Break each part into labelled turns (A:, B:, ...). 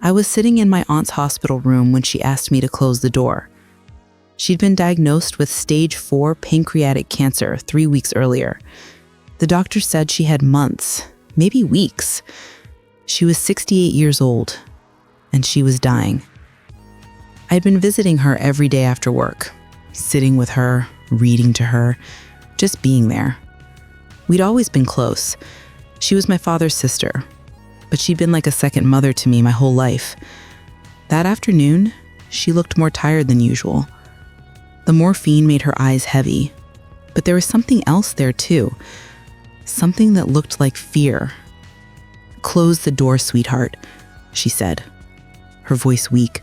A: I was sitting in my aunt's hospital room when she asked me to close the door. She'd been diagnosed with stage 4 pancreatic cancer 3 weeks earlier. The doctor said she had months, maybe weeks. She was 68 years old, and she was dying. I'd been visiting her every day after work, sitting with her, reading to her, just being there. We'd always been close. She was my father's sister, but she'd been like a second mother to me my whole life. That afternoon, she looked more tired than usual. The morphine made her eyes heavy, but there was something else there too. Something that looked like fear. "Close the door, sweetheart," she said, her voice weak.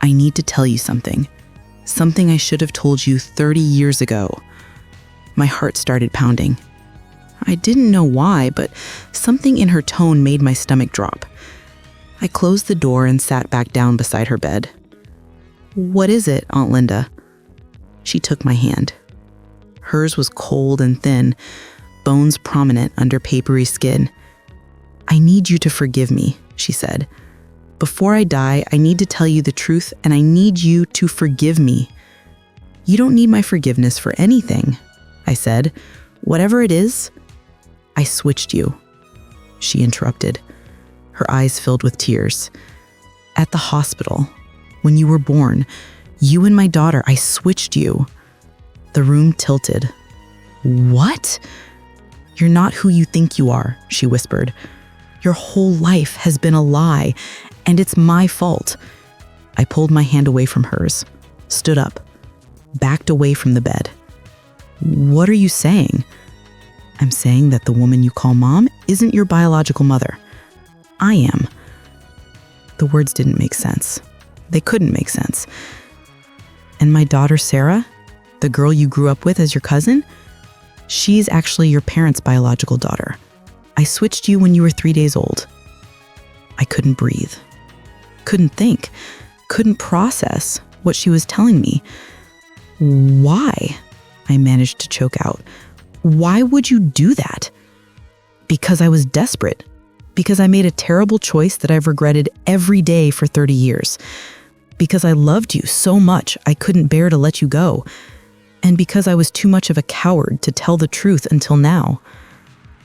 A: "I need to tell you something. Something I should have told you 30 years ago." My heart started pounding. I didn't know why, but something in her tone made my stomach drop. I closed the door and sat back down beside her bed. "What is it, Aunt Linda?" She took my hand. Hers was cold and thin, bones prominent under papery skin. "I need you to forgive me," she said. "Before I die, I need to tell you the truth, and I need you to forgive me." "You don't need my forgiveness for anything," I said. "Whatever it is." "I switched you," she interrupted. Her eyes filled with tears. "At the hospital, when you were born, you and my daughter, I switched you." The room tilted. "What?" "You're not who you think you are," she whispered. "Your whole life has been a lie, and it's my fault." I pulled my hand away from hers, stood up, backed away from the bed. "What are you saying?" "I'm saying that the woman you call Mom isn't your biological mother. I am." The words didn't make sense. They couldn't make sense. "And my daughter Sarah, the girl you grew up with as your cousin, she's actually your parents' biological daughter. I switched you when you were 3 days old." I couldn't breathe, couldn't think, couldn't process what she was telling me. "Why?" I managed to choke out. "Why would you do that?" "Because I was desperate. Because I made a terrible choice that I've regretted every day for 30 years. Because I loved you so much I couldn't bear to let you go. And because I was too much of a coward to tell the truth until now."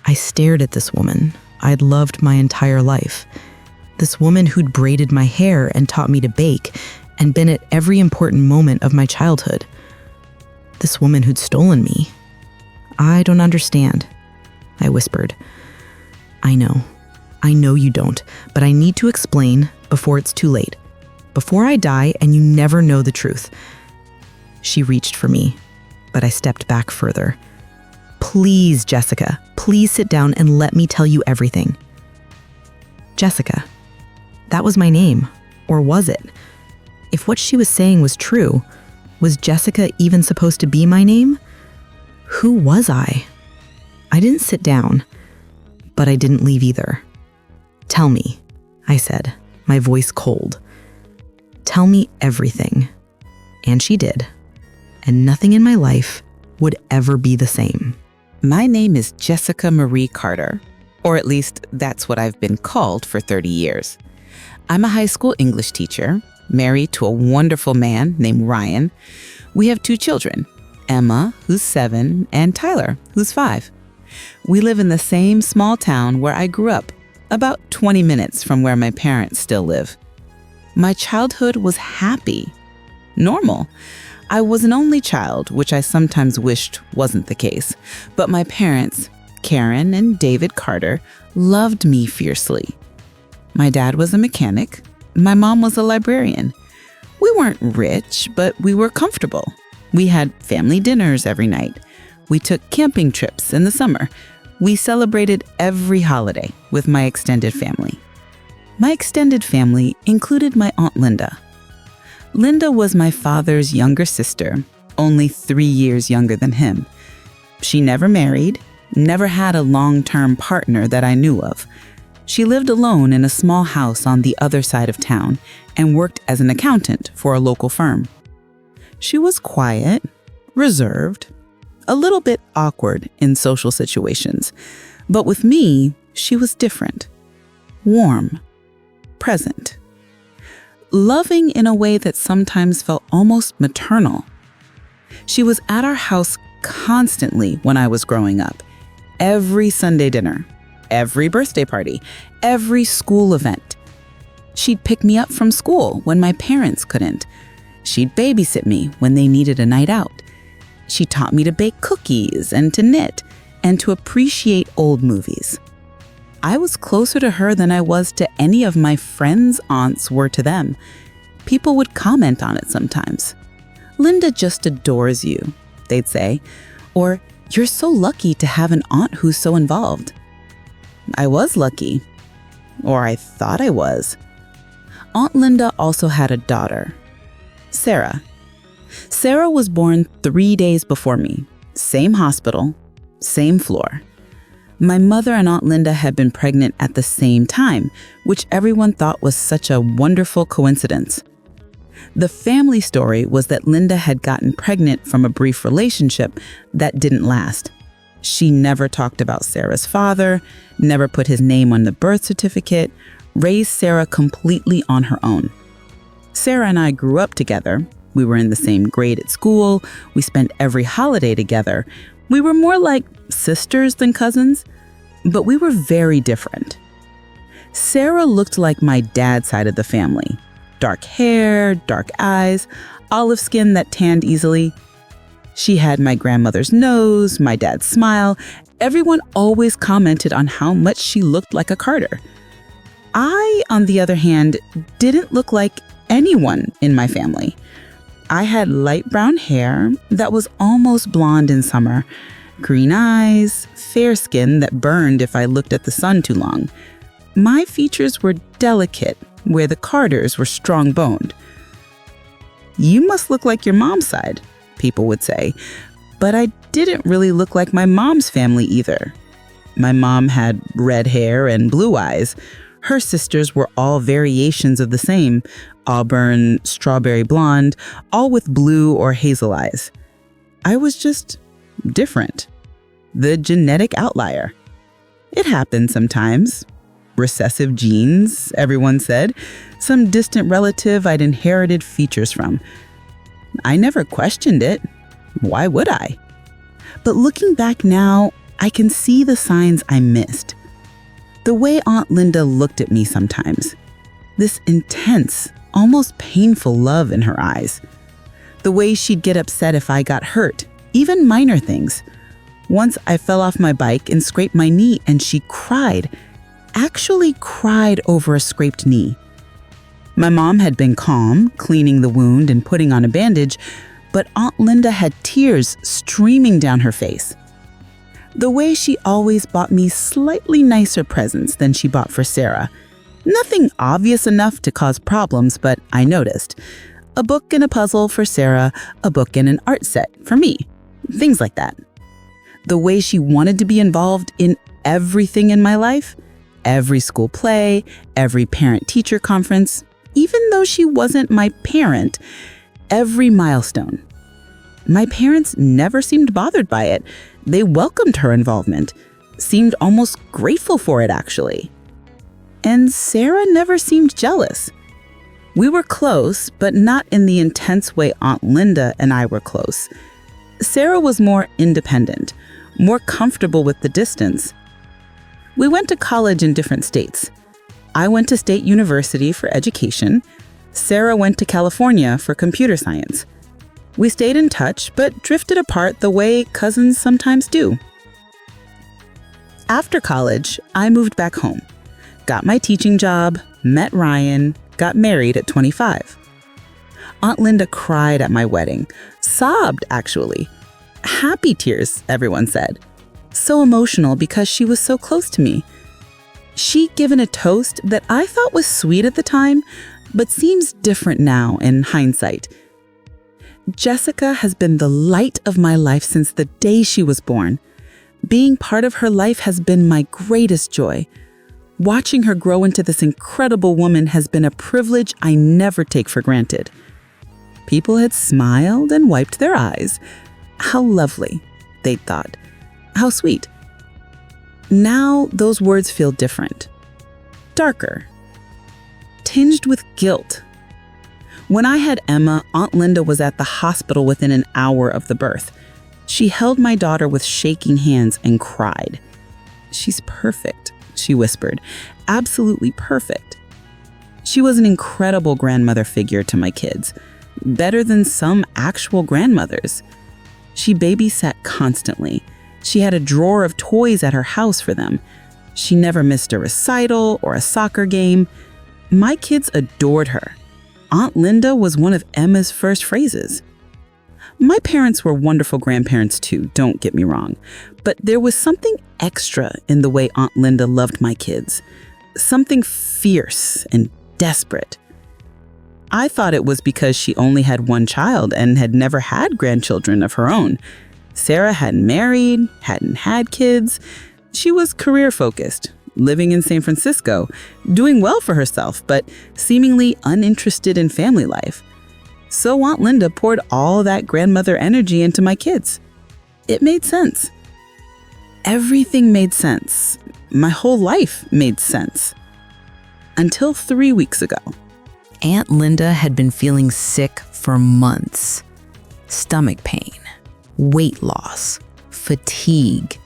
A: I stared at this woman I'd loved my entire life. This woman who'd braided my hair and taught me to bake and been at every important moment of my childhood. This woman who'd stolen me. "I don't understand," I whispered. I know you don't, but I need to explain before it's too late. Before I die and you never know the truth." She reached for me, but I stepped back further. "Please, Jessica, please sit down and let me tell you everything." Jessica. That was my name, or was it? If what she was saying was true, was Jessica even supposed to be my name? Who was I? I didn't sit down, but I didn't leave either. "Tell me," I said, my voice cold. "Tell me everything." And she did. And nothing in my life would ever be the same.
B: My name is Jessica Marie Carter, or at least that's what I've been called for 30 years. I'm a high school English teacher, married to a wonderful man named Ryan. We have 2 children, Emma, who's 7, and Tyler, who's 5. We live in the same small town where I grew up, about 20 minutes from where my parents still live. My childhood was happy, normal. I was an only child, which I sometimes wished wasn't the case, but my parents, Karen and David Carter, loved me fiercely. My dad was a mechanic. My mom was a librarian. We weren't rich, but we were comfortable. We had family dinners every night. We took camping trips in the summer. We celebrated every holiday with my extended family. My extended family included my Aunt Linda. Linda was my father's younger sister, only 3 years younger than him. She never married, never had a long-term partner that I knew of. She lived alone in a small house on the other side of town and worked as an accountant for a local firm. She was quiet, reserved, a little bit awkward in social situations, but with me, she was different, warm. present. Loving in a way that sometimes felt almost maternal. She was at our house constantly when I was growing up. Every Sunday dinner, every birthday party, every school event. She'd pick me up from school when my parents couldn't. She'd babysit me when they needed a night out. She taught me to bake cookies and to knit and to appreciate old movies. I was closer to her than I was to any of my friends' aunts were to them. People would comment on it sometimes. "Linda just adores you," they'd say, or "You're so lucky to have an aunt who's so involved." I was lucky, or I thought I was. Aunt Linda also had a daughter, Sarah. Sarah was born 3 days before me, same hospital, same floor. My mother and Aunt Linda had been pregnant at the same time, which everyone thought was such a wonderful coincidence. The family story was that Linda had gotten pregnant from a brief relationship that didn't last. She never talked about Sarah's father, never put his name on the birth certificate, raised Sarah completely on her own. Sarah and I grew up together. We were in the same grade at school. We spent every holiday together. We were more like sisters than cousins, but we were very different. Sarah looked like my dad's side of the family. Dark hair, dark eyes, olive skin that tanned easily. She had my grandmother's nose, my dad's smile. Everyone always commented on how much she looked like a Carter. I, on the other hand, didn't look like anyone in my family. I had light brown hair that was almost blonde in summer, green eyes, fair skin that burned if I looked at the sun too long. My features were delicate, where the Carters were strong-boned. "You must look like your mom's side," people would say, but I didn't really look like my mom's family either. My mom had red hair and blue eyes. Her sisters were all variations of the same, auburn, strawberry blonde, all with blue or hazel eyes. I was just different. The genetic outlier. It happened sometimes. Recessive genes, everyone said. Some distant relative I'd inherited features from. I never questioned it. Why would I? But looking back now, I can see the signs I missed. The way Aunt Linda looked at me sometimes. This intense, almost painful love in her eyes. The way she'd get upset if I got hurt, even minor things. Once I fell off my bike and scraped my knee and she cried, actually cried over a scraped knee. My mom had been calm, cleaning the wound and putting on a bandage, but Aunt Linda had tears streaming down her face. The way she always bought me slightly nicer presents than she bought for Sarah. Nothing obvious enough to cause problems, but I noticed. A book and a puzzle for Sarah, a book and an art set for me. Things like that. The way she wanted to be involved in everything in my life, every school play, every parent-teacher conference, even though she wasn't my parent, every milestone. My parents never seemed bothered by it. They welcomed her involvement, seemed almost grateful for it, actually. And Sarah never seemed jealous. We were close, but not in the intense way Aunt Linda and I were close. Sarah was more independent, more comfortable with the distance. We went to college in different states. I went to State University for education. Sarah went to California for computer science. We stayed in touch, but drifted apart the way cousins sometimes do. After college, I moved back home, got my teaching job, met Ryan, got married at 25. Aunt Linda cried at my wedding, sobbed actually. Happy tears, everyone said. So emotional because she was so close to me. She'd given a toast that I thought was sweet at the time, but seems different now in hindsight. Jessica has been the light of my life since the day she was born. Being part of her life has been my greatest joy. Watching her grow into this incredible woman has been a privilege I never take for granted. People had smiled and wiped their eyes. How lovely, they'd thought. How sweet. Now those words feel different. Darker. tinged with guilt. When I had Emma, Aunt Linda was at the hospital within an hour of the birth. She held my daughter with shaking hands and cried. "She's perfect," she whispered. "Absolutely perfect." She was an incredible grandmother figure to my kids, better than some actual grandmothers. She babysat constantly. She had a drawer of toys at her house for them. She never missed a recital or a soccer game. My kids adored her. Aunt Linda was one of Emma's first phrases. My parents were wonderful grandparents too, don't get me wrong, but there was something extra in the way Aunt Linda loved my kids, something fierce and desperate. I thought it was because she only had one child and had never had grandchildren of her own. Sarah hadn't married, hadn't had kids. She was career-focused, living in San Francisco, doing well for herself, but seemingly uninterested in family life. So Aunt Linda poured all that grandmother energy into my kids. It made sense. Everything made sense. My whole life made sense. Until 3 weeks ago.
A: Aunt Linda had been feeling sick for months. Stomach pain, weight loss, fatigue.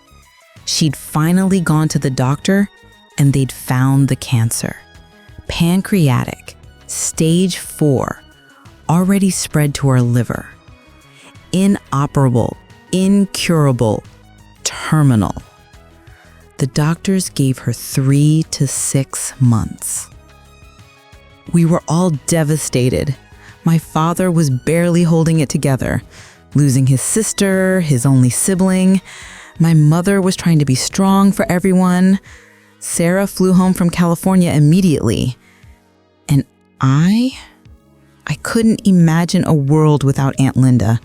A: She'd finally gone to the doctor and they'd found the cancer. Pancreatic, stage 4, already spread to her liver. Inoperable, incurable, terminal. The doctors gave her 3 to 6 months. We were all devastated. My father was barely holding it together, losing his sister, his only sibling. My mother was trying to be strong for everyone. Sarah flew home from California immediately. And I couldn't imagine a world without Aunt Linda.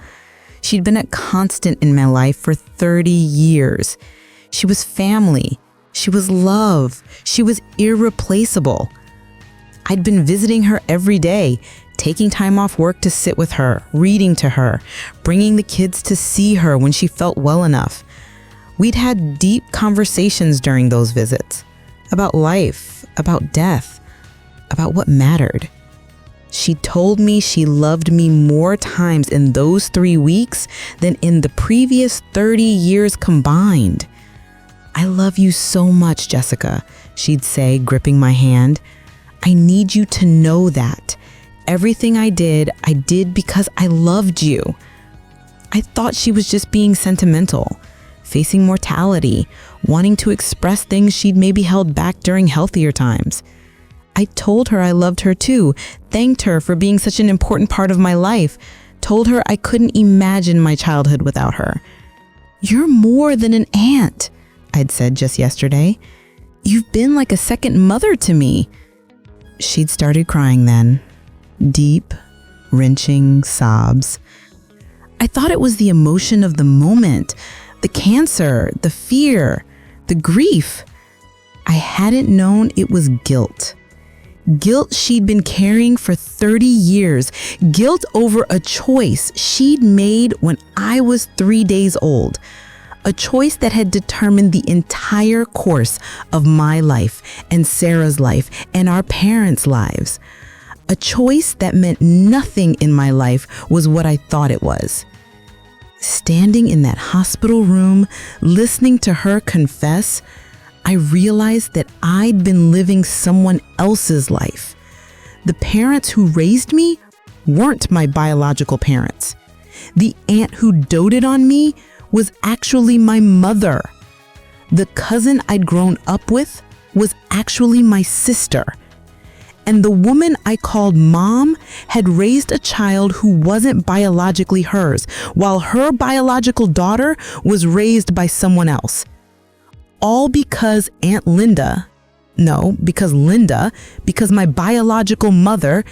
A: She'd been a constant in my life for 30 years. She was family. She was love. She was irreplaceable. I'd been visiting her every day, taking time off work to sit with her, reading to her, bringing the kids to see her when she felt well enough. We'd had deep conversations during those visits about life, about death, about what mattered. She told me she loved me more times in those 3 weeks than in the previous 30 years combined. "I love you so much, Jessica," she'd say, gripping my hand. "I need you to know that. Everything I did because I loved you." I thought she was just being sentimental, facing mortality, wanting to express things she'd maybe held back during healthier times. I told her I loved her too, thanked her for being such an important part of my life, told her I couldn't imagine my childhood without her. "You're more than an aunt," I'd said just yesterday. "You've been like a second mother to me." She'd started crying then. Deep, wrenching sobs. I thought it was the emotion of the moment, the cancer, the fear, the grief. I hadn't known it was guilt. Guilt she'd been carrying for 30 years. Guilt over a choice she'd made when I was 3 days old. A choice that had determined the entire course of my life and Sarah's life and our parents' lives. A choice that meant nothing in my life was what I thought it was. Standing in that hospital room, listening to her confess, I realized that I'd been living someone else's life. The parents who raised me weren't my biological parents. The aunt who doted on me was actually my mother. The cousin I'd grown up with was actually my sister. And the woman I called mom had raised a child who wasn't biologically hers, while her biological daughter was raised by someone else. All because Linda, because my biological mother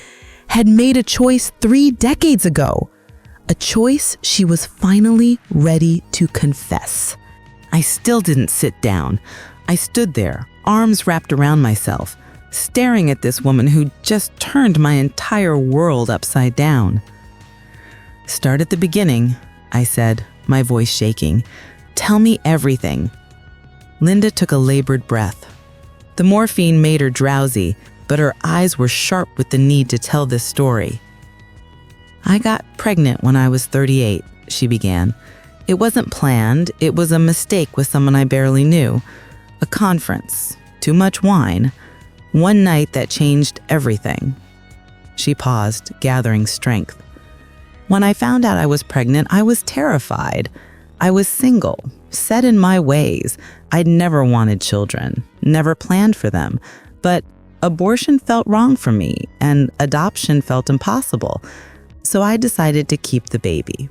A: had made a choice 3 decades ago. A choice she was finally ready to confess. I still didn't sit down. I stood there, arms wrapped around myself, staring at this woman who just turned my entire world upside down. "Start at the beginning," I said, my voice shaking. "Tell me everything." Linda took a labored breath. The morphine made her drowsy,
B: but her eyes were sharp with the need to tell this story. "I got pregnant when I was 38, she began. "It wasn't planned. It was a mistake with someone I barely knew. A conference. Too much wine. One night that changed everything." She paused, gathering strength. "When I found out I was pregnant, I was terrified. I was single, set in my ways. I'd never wanted children, never planned for them. But abortion felt wrong for me, and adoption felt impossible. So I decided to keep the baby.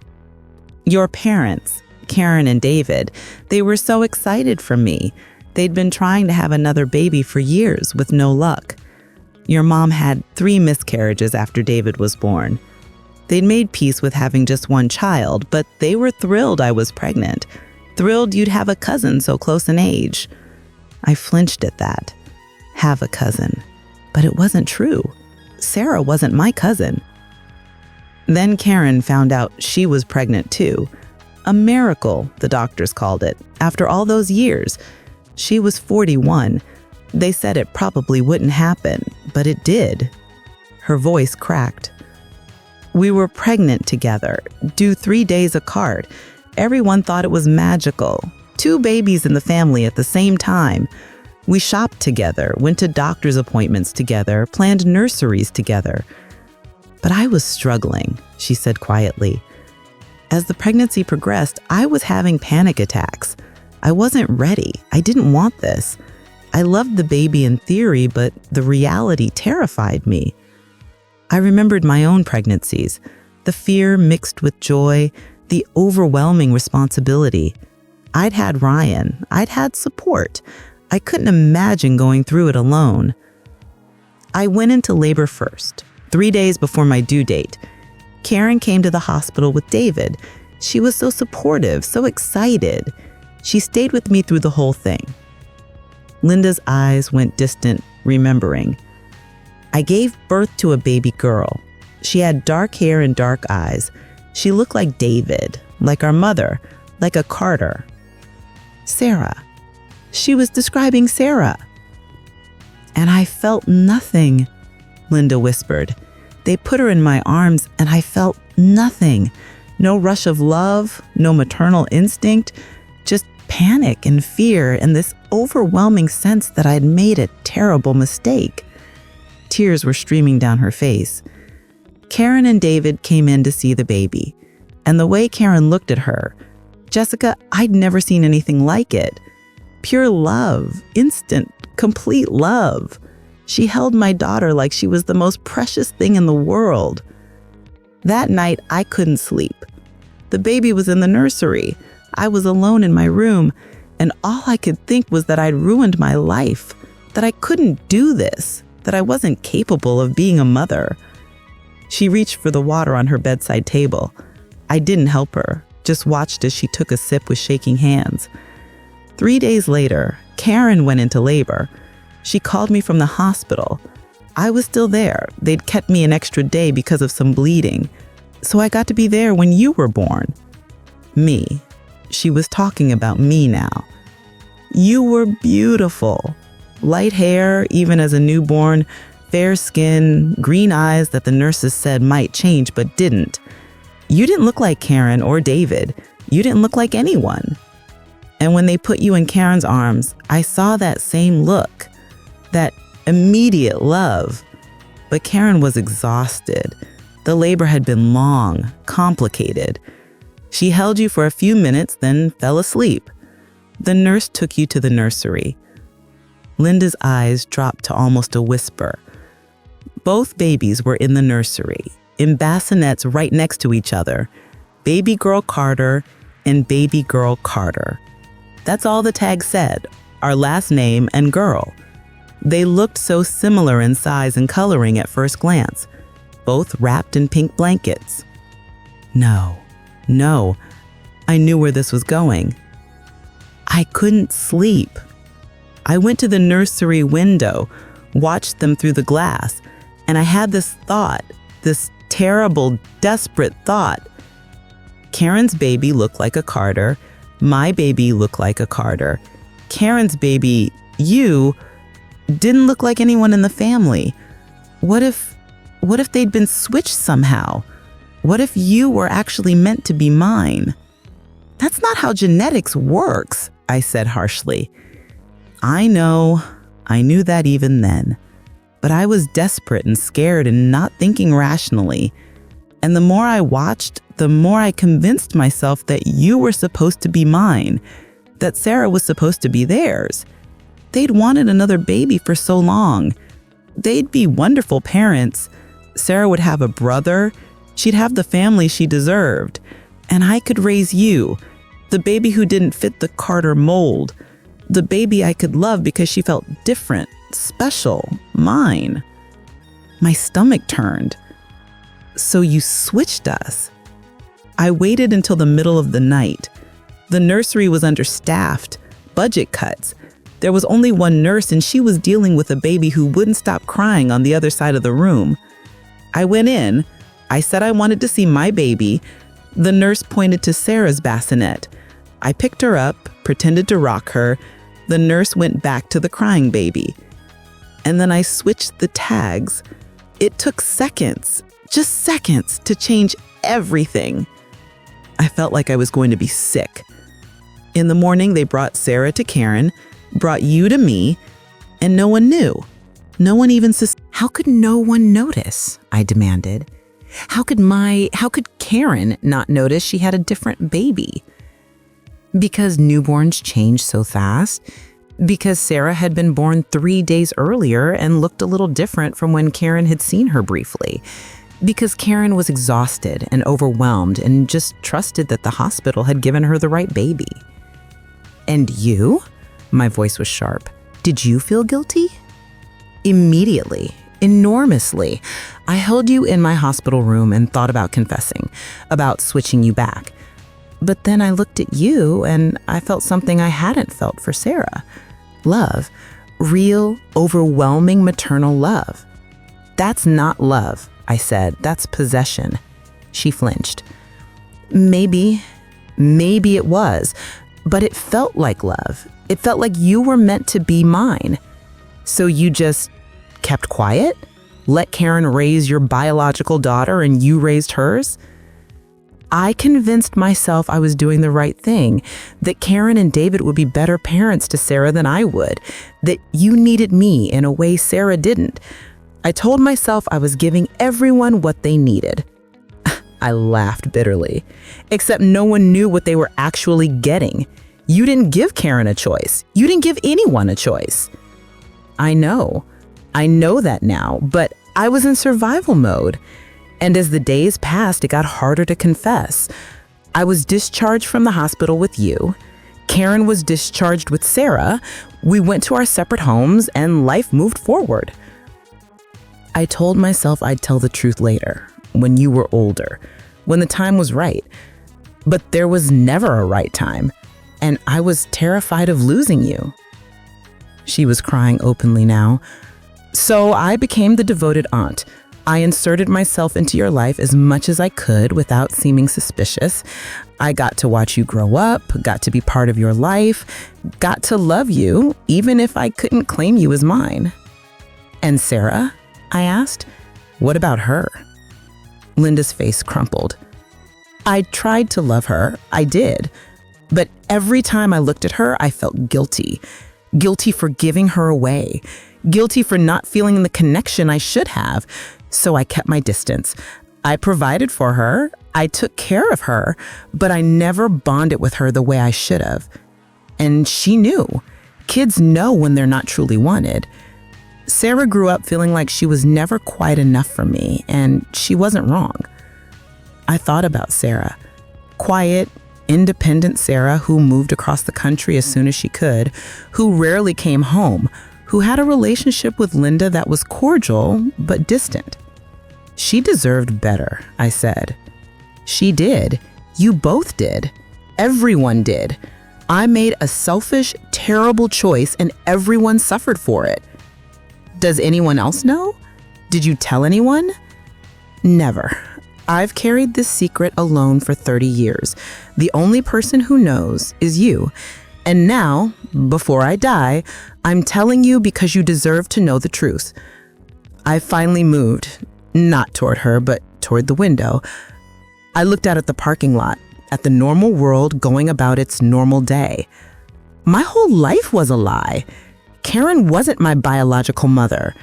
B: Your parents, Karen and David, they were so excited for me. They'd been trying to have another baby for years with no luck. Your mom had 3 miscarriages after David was born. They'd made peace with having just one child, but they were thrilled I was pregnant, thrilled you'd have a cousin so close in age." I flinched at that. Have a cousin. But it wasn't true. Sarah wasn't my cousin. Then Karen found out she was pregnant too. A miracle, the doctors called it, after all those years. She was 41. They said it probably wouldn't happen, but it did. Her voice cracked. "We were pregnant together, due 3 days apart. Everyone thought it was magical. 2 babies in the family at the same time. We shopped together, went to doctor's appointments together, planned nurseries together. But I was struggling," she said quietly. "As the pregnancy progressed, I was having panic attacks. I wasn't ready. I didn't want this. I loved the baby in theory, but the reality terrified me. I remembered my own pregnancies, the fear mixed with joy, the overwhelming responsibility. I'd had Ryan. I'd had support. I couldn't imagine going through it alone. I went into labor first, 3 days before my due date. Karen came to the hospital with David. She was so supportive, so excited. She stayed with me through the whole thing." Linda's eyes went distant, remembering. "I gave birth to a baby girl. She had dark hair and dark eyes. She looked like David, like our mother, like a Carter. Sarah. She was describing Sarah." "And I felt nothing," Linda whispered. "They put her in my arms and I felt nothing. No rush of love, no maternal instinct, just panic and fear and this overwhelming sense that I'd made a terrible mistake." Tears were streaming down her face. Karen and David came in to see the baby. And the way Karen looked at her, Jessica, I'd never seen anything like it. Pure love, instant, complete love. She held my daughter like she was the most precious thing in the world. That night, I couldn't sleep. The baby was in the nursery. I was alone in my room, and all I could think was that I'd ruined my life, that I couldn't do this, that I wasn't capable of being a mother. She reached for the water on her bedside table. I didn't help her, just watched as she took a sip with shaking hands. 3 days later, Karen went into labor. She called me from the hospital. I was still there. They'd kept me an extra day because of some bleeding. So I got to be there when you were born. Me. She was talking about me now. You were beautiful. Light hair, even as a newborn, fair skin, green eyes that the nurses said might change but didn't. You didn't look like Karen or David. You didn't look like anyone. And when they put you in Karen's arms, I saw that same look, that immediate love. But Karen was exhausted. The labor had been long, complicated. She held you for a few minutes, then fell asleep. The nurse took you to the nursery. Linda's eyes dropped to almost a whisper. Both babies were in the nursery, in bassinets right next to each other. Baby girl Carter and baby girl Carter. That's all the tag said, our last name and girl. They looked so similar in size and coloring at first glance, both wrapped in pink blankets. No. I knew where this was going. I couldn't sleep. I went to the nursery window, watched them through the glass, and I had this thought, this terrible, desperate thought. Karen's baby looked like a Carter. My baby looked like a Carter. Karen's baby, you, Didn't look like anyone in the family. What if they'd been switched somehow? What if you were actually meant to be mine? That's not how genetics works, I said harshly. I know. I knew that even then. But I was desperate and scared and not thinking rationally. And the more I watched, the more I convinced myself that you were supposed to be mine, that Sarah was supposed to be theirs. They'd wanted another baby for so long. They'd be wonderful parents. Sarah would have a brother. She'd have the family she deserved. And I could raise you, the baby who didn't fit the Carter mold, the baby I could love because she felt different, special, mine. My stomach turned. So you switched us. I waited until the middle of the night. The nursery was understaffed, budget cuts. There was only one nurse and she was dealing with a baby who wouldn't stop crying on the other side of the room. I went in. I said I wanted to see my baby. The nurse pointed to Sarah's bassinet. I picked her up, pretended to rock her. The nurse went back to the crying baby. And then I switched the tags. It took seconds, just seconds, to change everything. I felt like I was going to be sick. In the morning, they brought Sarah to Karen, brought you to me, and no one knew. No one even
A: How could no one notice? I demanded. How could Karen not notice she had a different baby? Because newborns change so fast? Because Sarah had been born 3 days earlier and looked a little different from when Karen had seen her briefly? Because Karen was exhausted and overwhelmed and just trusted that the hospital had given her the right baby? And you? My voice was sharp. Did you feel guilty? Immediately, enormously. I held you in my hospital room and thought about confessing, about switching you back. But then I looked at you and I felt something I hadn't felt for Sarah. Love. Real, overwhelming maternal love. That's not love, I said. That's possession. She flinched. Maybe it was, but it felt like love. It felt like you were meant to be mine. So you just kept quiet? Let Karen raise your biological daughter and you raised hers? I convinced myself I was doing the right thing, that Karen and David would be better parents to Sarah than I would, that you needed me in a way Sarah didn't. I told myself I was giving everyone what they needed. I laughed bitterly, except no one knew what they were actually getting. You didn't give Karen a choice. You didn't give anyone a choice. I know that now, but I was in survival mode. And as the days passed, it got harder to confess. I was discharged from the hospital with you. Karen was discharged with Sarah. We went to our separate homes and life moved forward. I told myself I'd tell the truth later, when you were older, when the time was right. But there was never a right time, and I was terrified of losing you. She was crying openly now. So I became the devoted aunt. I inserted myself into your life as much as I could without seeming suspicious. I got to watch you grow up, got to be part of your life, got to love you, even if I couldn't claim you as mine. And Sarah? I asked. What about her? Linda's face crumpled. I tried to love her, I did. But every time I looked at her, I felt guilty. Guilty for giving her away. Guilty for not feeling the connection I should have. So I kept my distance. I provided for her. I took care of her, but I never bonded with her the way I should have. And she knew. Kids know when they're not truly wanted. Sarah grew up feeling like she was never quite enough for me, and she wasn't wrong. I thought about Sarah. Quiet, independent Sarah who moved across the country as soon as she could, who rarely came home, who had a relationship with Linda that was cordial but distant. She deserved better, I said. She did. You both did. Everyone did. I made a selfish, terrible choice and everyone suffered for it. Does anyone else know? Did you tell anyone? Never. I've carried this secret alone for 30 years. The only person who knows is you. And now before I die, I'm telling you because you deserve to know the truth. I finally moved, not toward her, but toward the window. I looked out at the parking lot, at the normal world going about its normal day. My whole life was a lie. Karen wasn't my biological mother.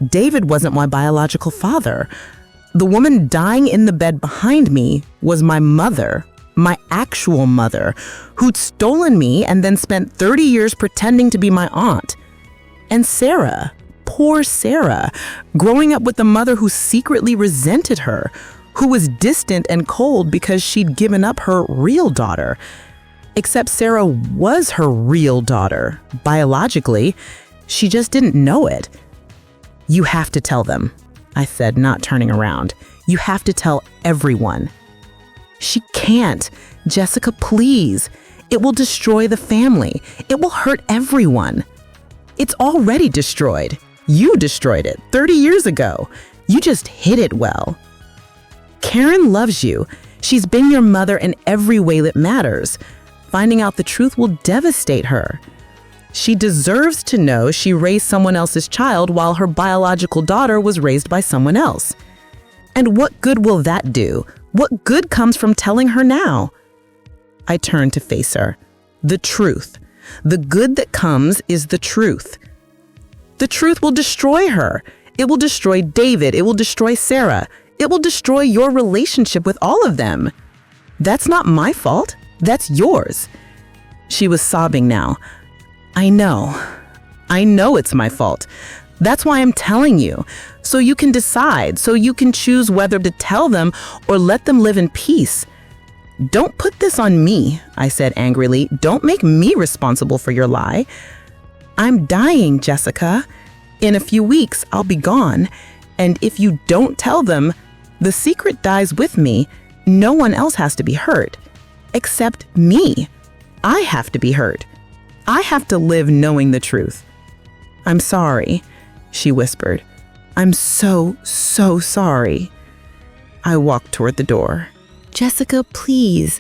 A: David wasn't my biological father. The woman dying in the bed behind me was my mother, my actual mother, who'd stolen me and then spent 30 years pretending to be my aunt. And Sarah, poor Sarah, growing up with a mother who secretly resented her, who was distant and cold because she'd given up her real daughter. Except Sarah was her real daughter, biologically. She just didn't know it. You have to tell them, I said, not turning around. You have to tell everyone. She can't. Jessica, please. It will destroy the family. It will hurt everyone. It's already destroyed. You destroyed it 30 years ago. You just hid it well. Karen loves you. She's been your mother in every way that matters. Finding out the truth will devastate her. She deserves to know she raised someone else's child while her biological daughter was raised by someone else. And what good will that do? What good comes from telling her now? I turned to face her. The truth. The good that comes is the truth. The truth will destroy her. It will destroy David. It will destroy Sarah. It will destroy your relationship with all of them. That's not my fault. That's yours. She was sobbing now. I know it's my fault. That's why I'm telling you, so you can decide, so you can choose whether to tell them or let them live in peace. Don't put this on me, I said angrily. Don't make me responsible for your lie. I'm dying, Jessica. In a few weeks, I'll be gone. And if you don't tell them, the secret dies with me. No one else has to be hurt. Except me. I have to be hurt. I have to live knowing the truth. I'm sorry, she whispered. I'm so sorry. I walked toward the door.
B: Jessica, please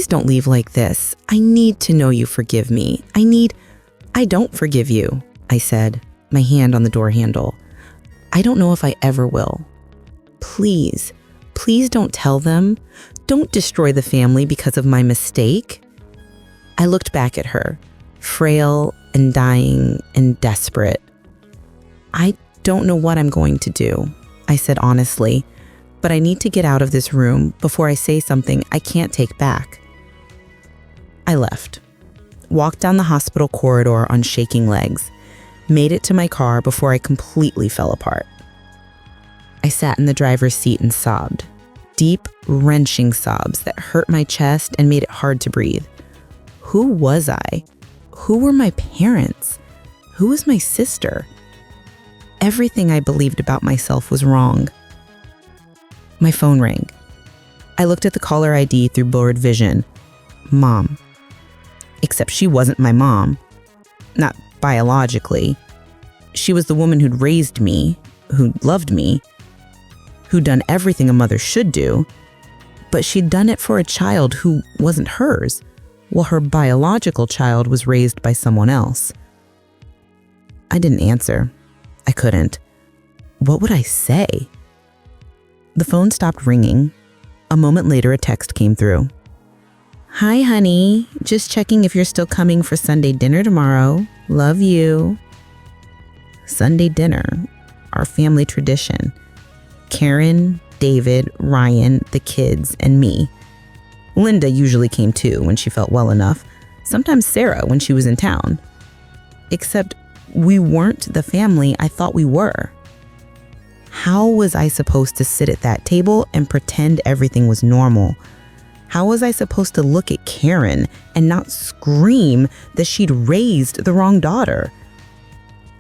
B: don't leave like this. I need to know you forgive me. I don't forgive you, I said, my hand on the door handle. I don't know if I ever will. Please don't tell them. Don't destroy the family because of my mistake. I looked back at her, frail and dying and desperate. I don't know what I'm going to do, I said honestly, but I need to get out of this room before I say something I can't take back. I left, walked down the hospital corridor on shaking legs, made it to my car before I completely fell apart. I sat in the driver's seat and sobbed, deep, wrenching sobs that hurt my chest and made it hard to breathe. Who was I? Who were my parents? Who was my sister? Everything I believed about myself was wrong. My phone rang. I looked at the caller ID through blurred vision. Mom. Except she wasn't my mom. Not biologically. She was the woman who'd raised me, who'd loved me, who'd done everything a mother should do, but she'd done it for a child who wasn't hers, while her biological child was raised by someone else. I didn't answer. I couldn't. What would I say? The phone stopped ringing. A moment later, a text came through. Hi, honey. Just checking if you're still coming for Sunday dinner tomorrow. Love you. Sunday dinner, our family tradition. Karen, David, Ryan, the kids, and me. Linda usually came too when she felt well enough. Sometimes Sarah when she was in town. Except we weren't the family I thought we were. How was I supposed to sit at that table and pretend everything was normal? How was I supposed to look at Karen and not scream that she'd raised the wrong daughter?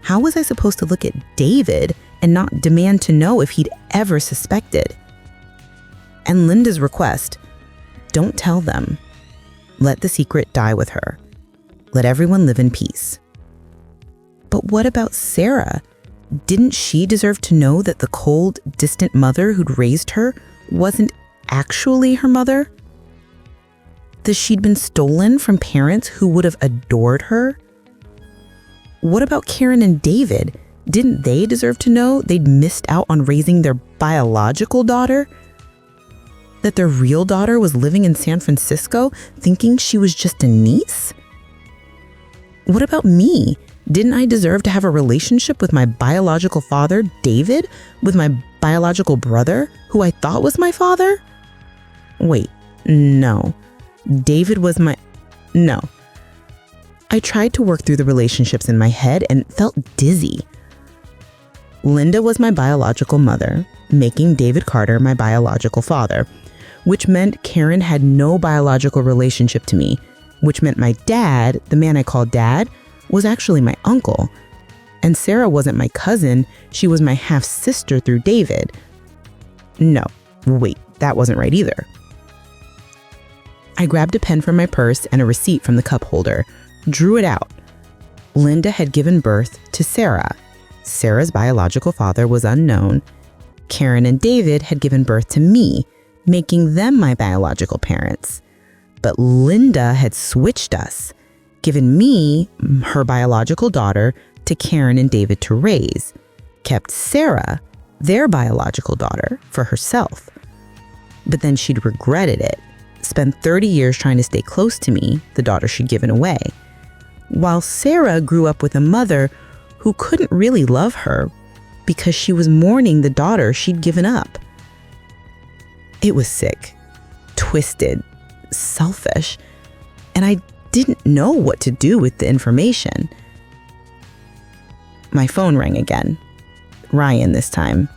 B: How was I supposed to look at David and not demand to know if he'd ever suspected? And Linda's request, don't tell them. Let the secret die with her. Let everyone live in peace. But what about Sarah? Didn't she deserve to know that the cold, distant mother who'd raised her wasn't actually her mother? That she'd been stolen from parents who would have adored her,
A: What about Karen and David? Didn't they deserve to know they'd missed out on raising their biological daughter? That their real daughter was living in San Francisco, thinking she was just a niece? What about me? Didn't I deserve to have a relationship with my biological father, David, with my biological brother, who I thought was my father? Wait, no. David was No. I tried to work through the relationships in my head and felt dizzy. Linda was my biological mother, making David Carter my biological father, which meant Karen had no biological relationship to me, which meant my dad, the man I called dad, was actually my uncle. And Sarah wasn't my cousin, she was my half-sister through David. No, wait, that wasn't right either. I grabbed a pen from my purse and a receipt from the cup holder, drew it out. Linda had given birth to Sarah. Sarah's biological father was unknown. Karen and David had given birth to me, making them my biological parents. But Linda had switched us, given me, her biological daughter, to Karen and David to raise, kept Sarah, their biological daughter, for herself. But then she'd regretted it, spent 30 years trying to stay close to me, the daughter she'd given away, while Sarah grew up with a mother who couldn't really love her because she was mourning the daughter she'd given up. It was sick, twisted, selfish, and I didn't know what to do with the information. My phone rang again. Ryan this time.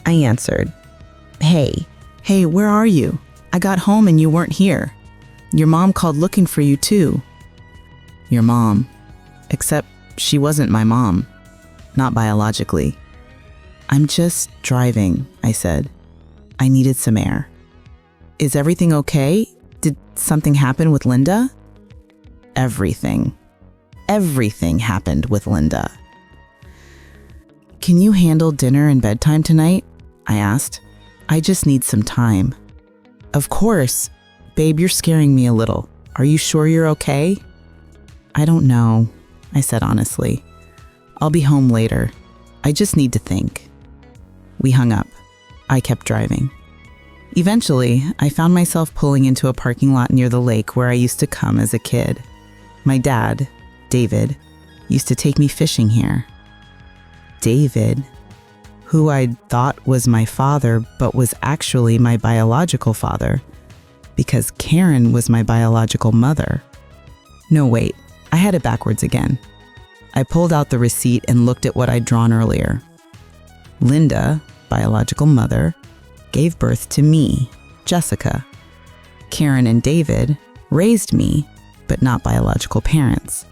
A: I answered. Hey, where are you? I got home and you weren't here. Your mom called looking for you too. Your mom. Except she wasn't my mom. Not biologically. I'm just driving, I said. I needed some air. Is everything okay? Did something happen with Linda? Everything. Everything happened with Linda. Can you handle dinner and bedtime tonight? I asked. I just need some time. Of course. Babe, you're scaring me a little. Are you sure you're okay? I don't know, I said honestly. I'll be home later. I just need to think. We hung up. I kept driving. Eventually, I found myself pulling into a parking lot near the lake where I used to come as a kid. My dad, David, used to take me fishing here. David, who I thought was my father but was actually my biological father, because Karen was my biological mother. No, wait, I had it backwards again. I pulled out the receipt and looked at what I'd drawn earlier. Linda, biological mother, gave birth to me, Jessica. Karen and David raised me, but not biological parents.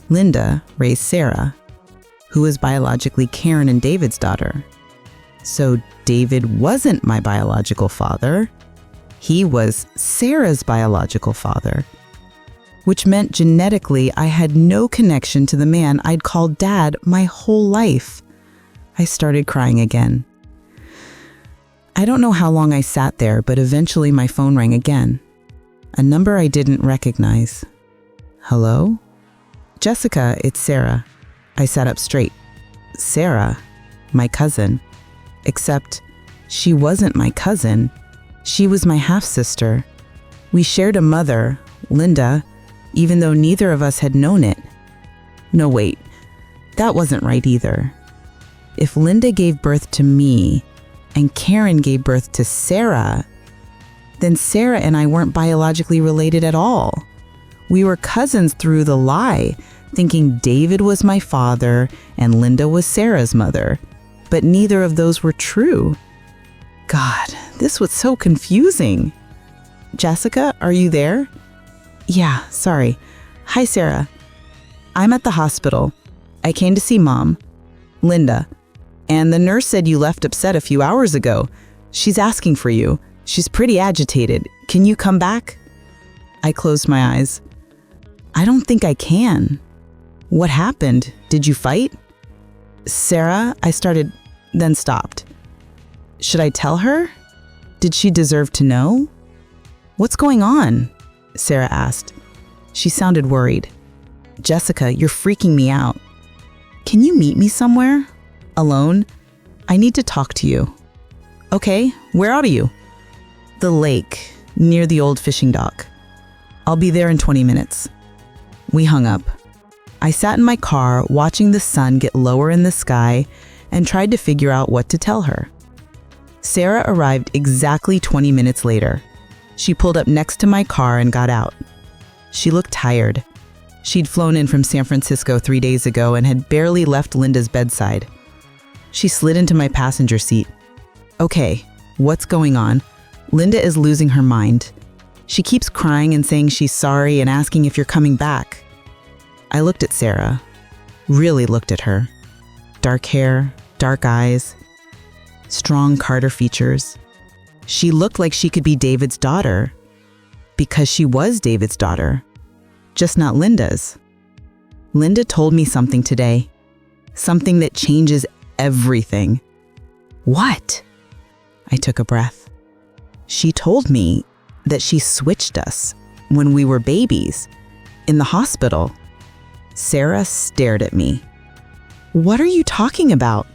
A: Linda raised Sarah, who was biologically Karen and David's daughter. So David wasn't my biological father. He was Sarah's biological father, which meant genetically I had no connection to the man I'd called Dad my whole life. I started crying again. I don't know how long I sat there, but eventually my phone rang again. A number I didn't recognize. Hello? Jessica, it's Sarah. I sat up straight. Sarah, my cousin. Except she wasn't my cousin. She was my half-sister. We shared a mother, Linda, even though neither of us had known it. No, wait, that wasn't right either. If Linda gave birth to me and Karen gave birth to Sarah, then Sarah and I weren't biologically related at all. We were cousins through the lie, thinking David was my father and Linda was Sarah's mother, but neither of those were true. God, this was so confusing. Jessica, are you there? Yeah, sorry. Hi, Sarah. I'm at the hospital. I came to see Mom, Linda, and the nurse said you left upset a few hours ago. She's asking for you. She's pretty agitated. Can you come back? I closed my eyes. I don't think I can. What happened? Did you fight? Sarah, I started, then stopped. Should I tell her? Did she deserve to know? What's going on? Sarah asked. She sounded worried. Jessica, you're freaking me out. Can you meet me somewhere? Alone? I need to talk to you. Okay, where are you? The lake, near the old fishing dock. I'll be there in 20 minutes. We hung up. I sat in my car watching the sun get lower in the sky and tried to figure out what to tell her. Sarah arrived exactly 20 minutes later. She pulled up next to my car and got out. She looked tired. She'd flown in from San Francisco 3 days ago and had barely left Linda's bedside. She slid into my passenger seat. Okay, what's going on? Linda is losing her mind. She keeps crying and saying she's sorry and asking if you're coming back. I looked at Sarah, really looked at her. Dark hair, dark eyes, strong Carter features. She looked like she could be David's daughter, because she was David's daughter, just not Linda's. Linda told me something today, something that changes everything. What? I took a breath. She told me that she switched us when we were babies in the hospital. Sarah stared at me. What are you talking about?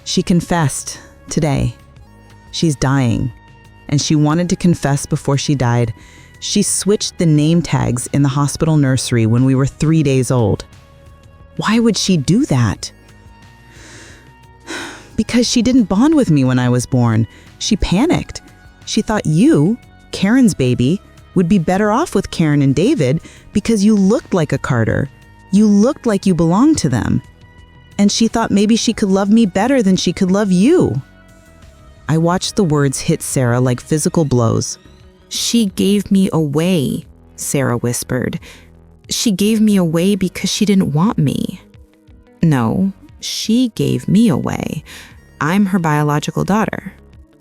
A: She confessed today. She's dying, and she wanted to confess before she died. She switched the name tags in the hospital nursery when we were 3 days old. Why would she do that? Because she didn't bond with me when I was born. She panicked. She thought you, Karen's baby, would be better off with Karen and David because you looked like a Carter. You looked like you belonged to them. And she thought maybe she could love me better than she could love you. I watched the words hit Sarah like physical blows.
B: She gave me away, Sarah whispered. She gave me away because she didn't want me. No, she gave me away. I'm her biological daughter.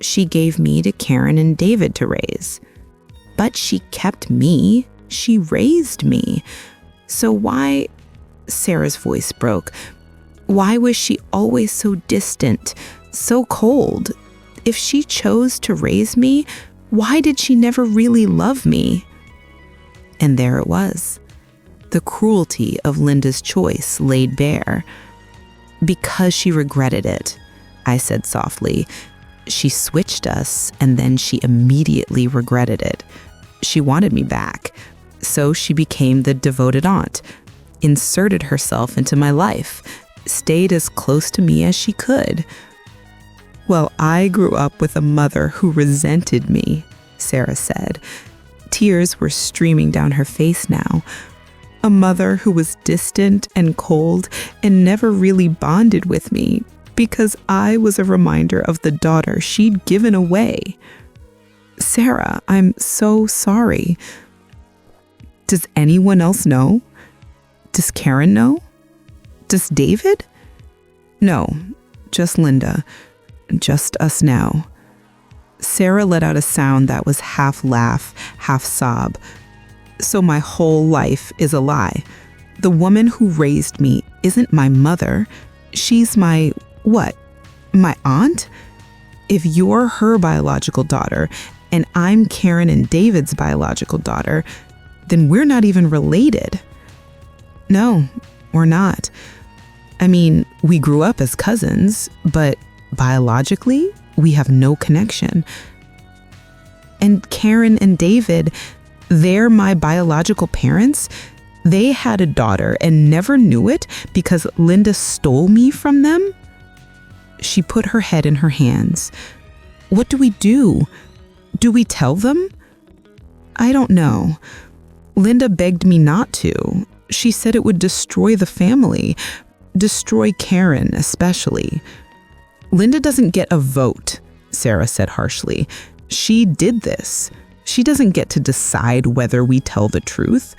B: She gave me to Karen and David to raise. But she kept me. She raised me. So why, Sarah's voice broke, why was she always so distant, so cold? If she chose to raise me, why did she never really love me? And there it was. The cruelty of Linda's choice laid bare. Because she regretted it, I said softly. She switched us, and then she immediately regretted it. She wanted me back, so she became the devoted aunt, inserted herself into my life, stayed as close to me as she could. Well, I grew up with a mother who resented me, Sarah said. Tears were streaming down her face now. A mother who was distant and cold and never really bonded with me because I was a reminder of the daughter she'd given away. Sarah, I'm so sorry. Does anyone else know? Does Karen know? Does David? No, just Linda. Just us now. Sarah let out a sound that was half laugh, half sob. So my whole life is a lie. The woman who raised me isn't my mother. She's my, what? My aunt? If you're her biological daughter and I'm Karen and David's biological daughter, then we're not even related. No, we're not. I mean, we grew up as cousins, but biologically, we have no connection. And Karen and David, they're my biological parents. They had a daughter and never knew it because Linda stole me from them. She put her head in her hands. What do we do? Do we tell them? I don't know. Linda begged me not to. She said it would destroy the family, destroy Karen especially. Linda doesn't get a vote, Sarah said harshly. She did this. She doesn't get to decide whether we tell the truth.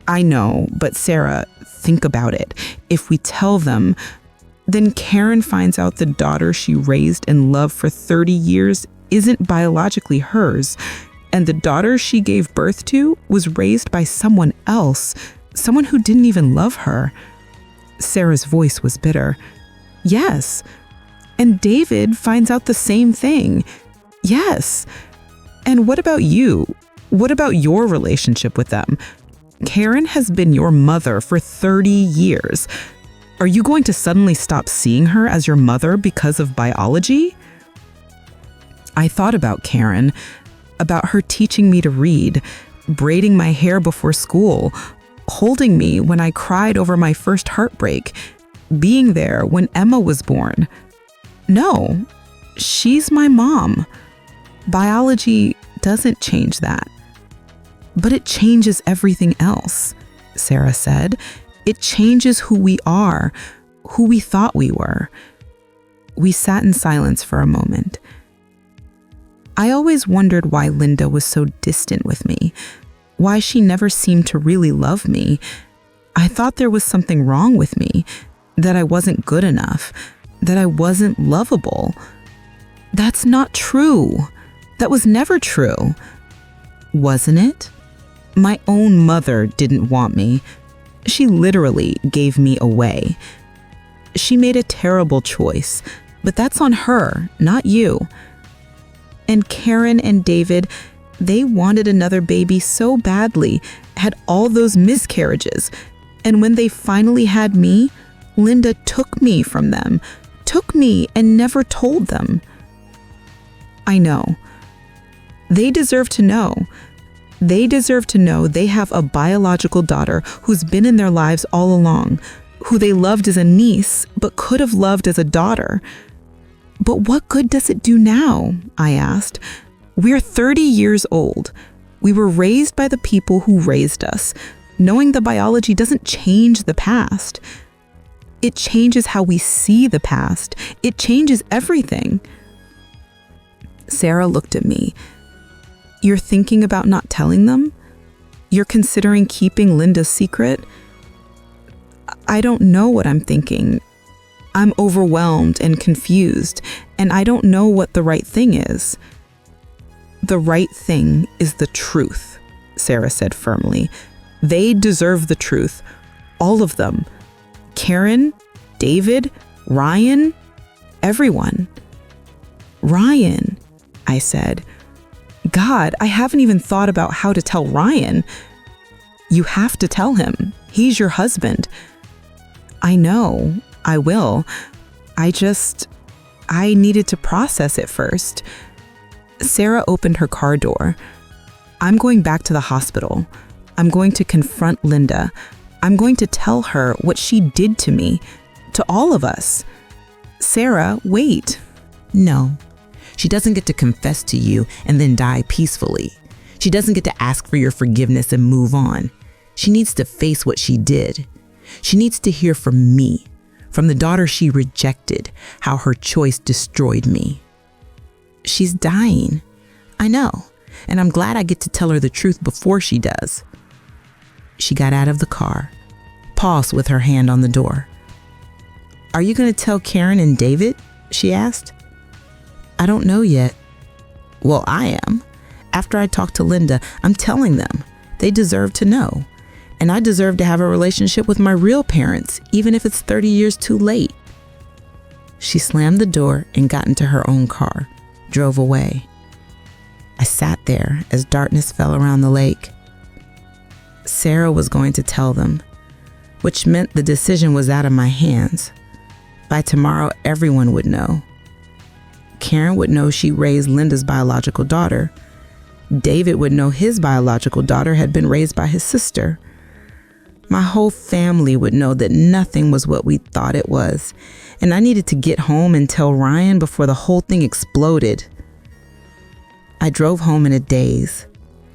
B: I know, but Sarah, think about it. If we tell them, then Karen finds out the daughter she raised and loved for 30 years isn't biologically hers, and the daughter she gave birth to was raised by someone else, someone who didn't even love her. Sarah's voice was bitter. Yes. And David finds out the same thing. Yes. And what about you? What about your relationship with them?
A: Karen has been your mother for 30 years. Are you going to suddenly stop seeing her as your mother because of biology? I thought about Karen, about her teaching me to read, braiding my hair before school, holding me when I cried over my first heartbreak, being there when Emma was born. No, she's my mom. Biology doesn't change that. But it changes everything else, Sarah said. It changes who we are, who we thought we were. We sat in silence for a moment. I always wondered why Linda was so distant with me, why she never seemed to really love me. I thought there was something wrong with me, that I wasn't good enough, that I wasn't lovable. That's not true. That was never true. Wasn't it? My own mother didn't want me. She literally gave me away. She made a terrible choice, but that's on her, not you. And Karen and David, they wanted another baby so badly, had all those miscarriages. And when they finally had me, Linda took me from them, took me and never told them. I know. They deserve to know. They deserve to know they have a biological daughter who's been in their lives all along, who they loved as a niece, but could have loved as a daughter. But what good does it do now? I asked. We're 30 years old. We were raised by the people who raised us. Knowing the biology doesn't change the past. It changes how we see the past. It changes everything. Sarah looked at me. You're thinking about not telling them? You're considering keeping Linda's secret? I don't know what I'm thinking. I'm overwhelmed and confused, and I don't know what the right thing is. The right thing is the truth, Sarah said firmly. They deserve the truth. All of them. Karen, David, Ryan, everyone. Ryan, I said. God, I haven't even thought about how to tell Ryan. You have to tell him. He's your husband. I know. I will. I needed to process it first. Sarah opened her car door. I'm going back to the hospital. I'm going to confront Linda. I'm going to tell her what she did to me, to all of us. Sarah, wait.
B: No. She doesn't get to confess to you and then die peacefully. She doesn't get to ask for your forgiveness and move on. She needs to face what she did. She needs to hear from me, from the daughter she rejected, how her choice destroyed me. She's dying. I know, and I'm glad I get to tell her the truth before she does. She got out of the car, paused with her hand on the door. Are you going to tell Karen and David? She asked. I don't know yet. Well, I am. After I talk to Linda, I'm telling them. They deserve to know. And I deserve to have a relationship with my real parents, even if it's 30 years too late. She slammed the door and got into her own car, drove away. I sat there as darkness fell around the lake. Sarah was going to tell them, which meant the decision was out of my hands. By tomorrow, everyone would know. Karen would know she raised Linda's biological daughter. David would know his biological daughter had been raised by his sister. My whole family would know that nothing was what we thought it was, and I needed to get home and tell Ryan before the whole thing exploded. I drove home in a daze.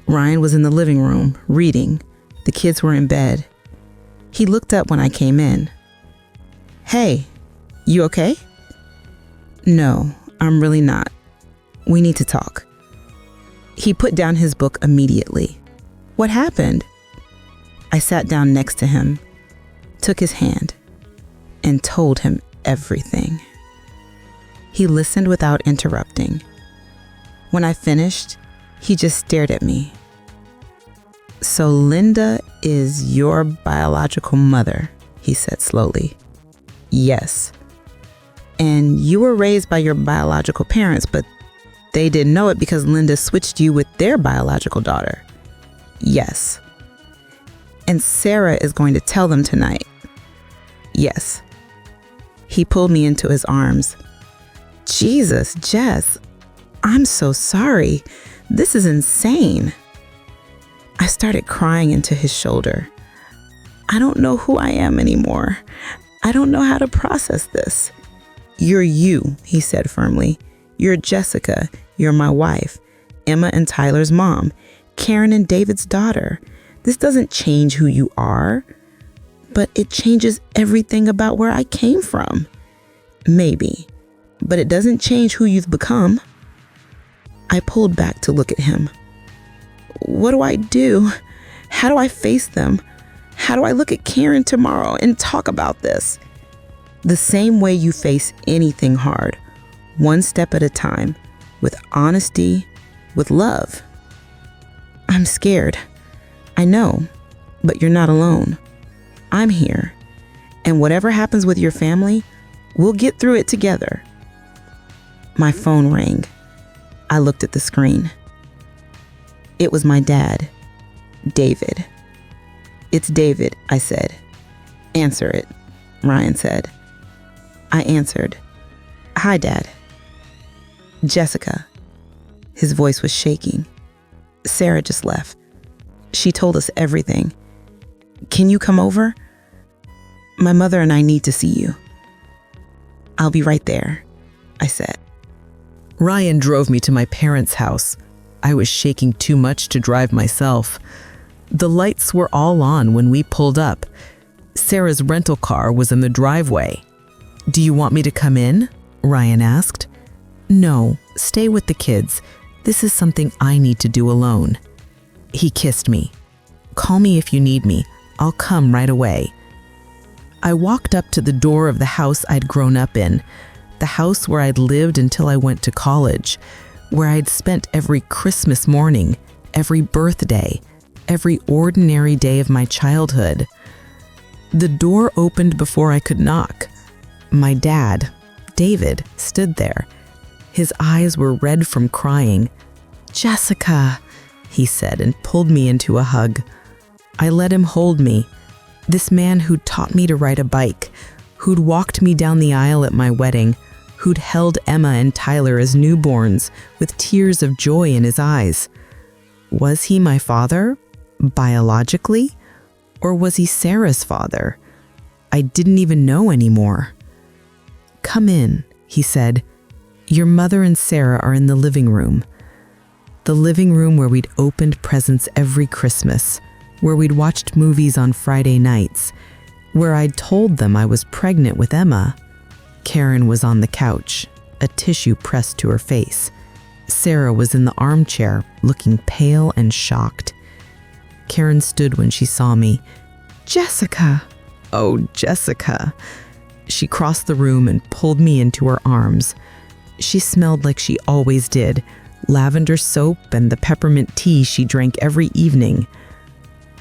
B: Ryan was in the living room, reading. The kids were in bed. He looked up when I came in. Hey, you okay? No, I'm really not. We need to talk. He put down his book immediately. What happened? I sat down next to him, took his hand, and told him everything. He listened without interrupting. When I finished, he just stared at me. So Linda is your biological mother, he said slowly. Yes. And you were raised by your biological parents, but they didn't know it because Linda switched you with their biological daughter. Yes. And Sarah is going to tell them tonight. Yes. He pulled me into his arms. Jesus, Jess, I'm so sorry. This is insane. I started crying into his shoulder. I don't know who I am anymore. I don't know how to process this. You're you, he said firmly. You're Jessica. You're my wife. Emma and Tyler's mom. Karen and David's daughter. This doesn't change who you are, but it changes everything about where I came from. Maybe, but it doesn't change who you've become. I pulled back to look at him. What do I do? How do I face them? How do I look at Karen tomorrow and talk about this? The same way you face anything hard, one step at a time, with honesty, with love. I'm scared. I know, but you're not alone. I'm here. And whatever happens with your family, we'll get through it together. My phone rang. I looked at the screen. It was my dad, David. It's David, I said. Answer it, Ryan said. I answered. Hi, Dad. Jessica. His voice was shaking. Sarah just left. She told us everything. Can you come over? My mother and I need to see you. I'll be right there, I said.
A: Ryan drove me to my parents' house. I was shaking too much to drive myself. The lights were all on when we pulled up. Sarah's rental car was in the driveway. Do you want me to come in? Ryan asked. No, stay with the kids. This is something I need to do alone. He kissed me. Call me if you need me. I'll come right away. I walked up to the door of the house I'd grown up in, the house where I'd lived until I went to college, where I'd spent every Christmas morning, every birthday, every ordinary day of my childhood. The door opened before I could knock. My dad, David, stood there. His eyes were red from crying. Jessica, he said and pulled me into a hug. I let him hold me. This man who'd taught me to ride a bike, who'd walked me down the aisle at my wedding, who'd held Emma and Tyler as newborns with tears of joy in his eyes. Was he my father, biologically? Or was he Sarah's father? I didn't even know anymore. Come in, he said. Your mother and Sarah are in the living room. The living room where we'd opened presents every Christmas, where we'd watched movies on Friday nights, where I'd told them I was pregnant with Emma. Karen was on the couch, a tissue pressed to her face. Sarah was in the armchair, looking pale and shocked. Karen stood when she saw me. Jessica! Oh, Jessica! She crossed the room and pulled me into her arms. She smelled like she always did, lavender soap and the peppermint tea she drank every evening.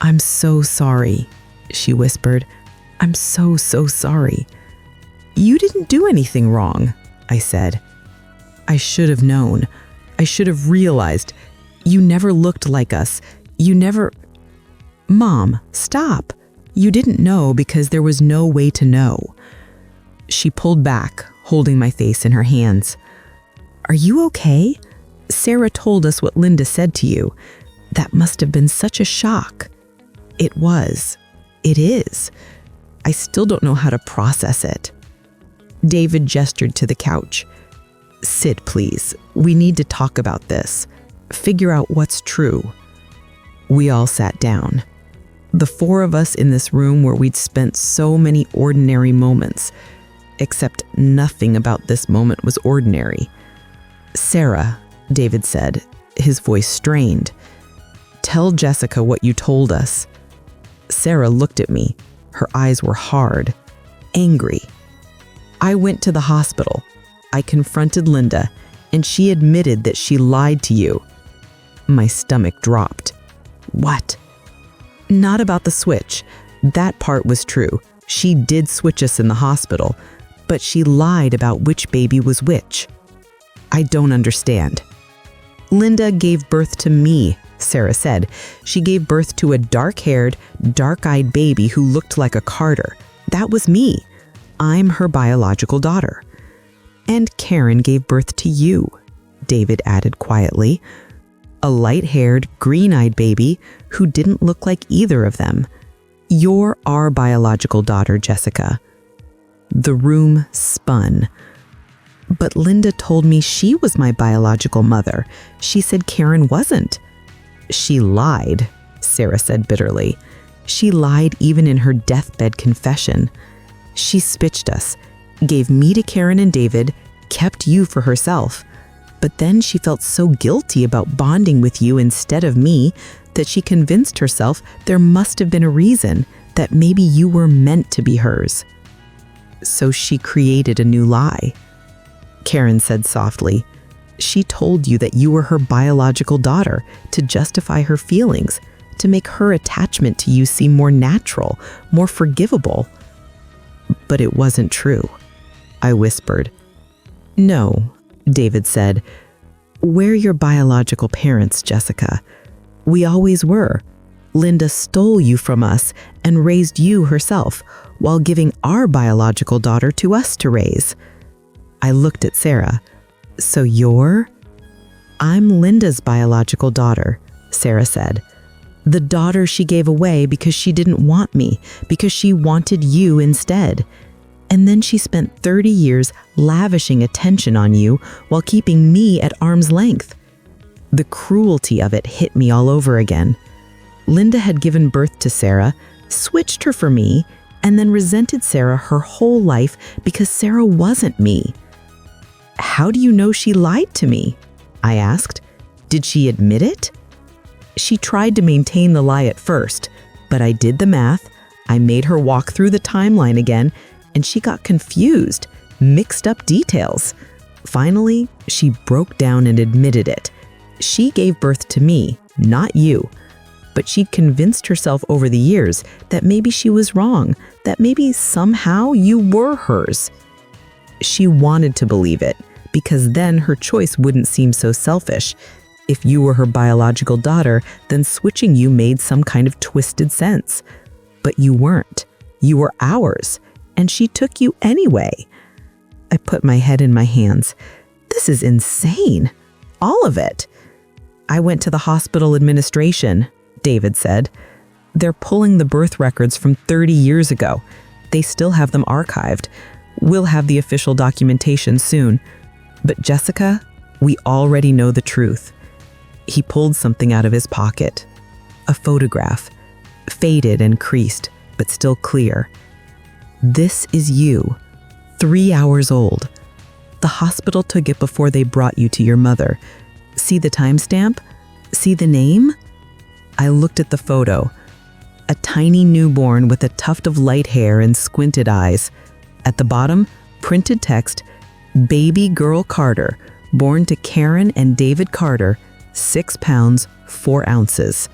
A: I'm so sorry, she whispered. I'm so sorry. You didn't do anything wrong, I said. I should have known. I should have realized. You never looked like us. You never... Mom, stop. You didn't know because there was no way to know. She pulled back, holding my face in her hands. Are you okay? Sarah told us what Linda said to you. That must have been such a shock. It was. It is. I still don't know how to process it. David gestured to the couch. Sit, please. We need to talk about this. Figure out what's true. We all sat down. The four of us in this room where we'd spent so many ordinary moments, except nothing about this moment was ordinary. Sarah, David said, his voice strained. Tell Jessica what you told us. Sarah looked at me. Her eyes were hard, angry. I went to the hospital. I confronted Linda, and she admitted that she lied to you. My stomach dropped. What? Not about the switch. That part was true. She did switch us in the hospital, but she lied about which baby was which. I don't understand. Linda gave birth to me, Sarah said. She gave birth to a dark-haired, dark-eyed baby who looked like a Carter. That was me. I'm her biological daughter. And Karen gave birth to you, David added quietly. A light-haired, green-eyed baby who didn't look like either of them. You're our biological daughter, Jessica. The room spun. But Linda told me she was my biological mother. She said Karen wasn't. She lied, Sarah said bitterly. She lied even in her deathbed confession. She spitched us, gave me to Karen and David, kept you for herself. But then she felt so guilty about bonding with you instead of me that she convinced herself there must have been a reason, that maybe you were meant to be hers. So she created a new lie. Karen said softly. She told you that you were her biological daughter to justify her feelings, to make her attachment to you seem more natural, more forgivable. But it wasn't true, I whispered. No, David said. We're your biological parents, Jessica. We always were. Linda stole you from us and raised you herself, while giving our biological daughter to us to raise. I looked at Sarah. So you're? I'm Linda's biological daughter, Sarah said. The daughter she gave away because she didn't want me, because she wanted you instead. And then she spent 30 years lavishing attention on you while keeping me at arm's length. The cruelty of it hit me all over again. Linda had given birth to Sarah, switched her for me, and then resented Sarah her whole life because Sarah wasn't me. How do you know she lied to me? I asked. Did she admit it? She tried to maintain the lie at first, but I did the math. I made her walk through the timeline again, and she got confused, mixed up details. Finally, she broke down and admitted it. She gave birth to me, not you. But she'd convinced herself over the years that maybe she was wrong, that maybe somehow you were hers. She wanted to believe it, because then her choice wouldn't seem so selfish. If you were her biological daughter, then switching you made some kind of twisted sense. But you weren't. You were ours, and she took you anyway. I put my head in my hands. This is insane. All of it. I went to the hospital administration, David said. They're pulling the birth records from 30 years ago. They still have them archived. We'll have the official documentation soon. But Jessica, we already know the truth. He pulled something out of his pocket. A photograph, faded and creased, but still clear. This is you, 3 hours old. The hospital took it before they brought you to your mother. See the timestamp? See the name? I looked at the photo. A tiny newborn with a tuft of light hair and squinted eyes. At the bottom, printed text, Baby girl Carter, born to Karen and David Carter, 6 pounds, 4 ounces.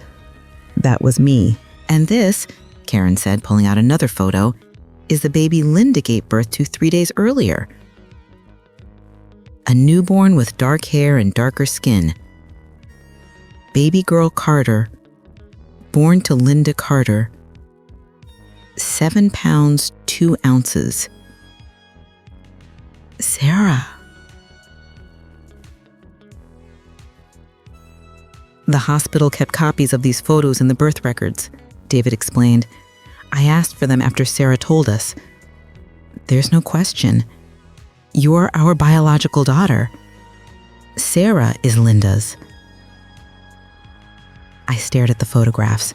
A: That was me.
B: And this, Karen said, pulling out another photo, is the baby Linda gave birth to 3 days earlier. A newborn with dark hair and darker skin. Baby girl Carter, born to Linda Carter, 7 pounds, 2 ounces. Sarah. The hospital kept copies of these photos in the birth records, David explained. I asked for them after Sarah told us. There's no question. You're our biological daughter. Sarah is Linda's. I stared at the photographs,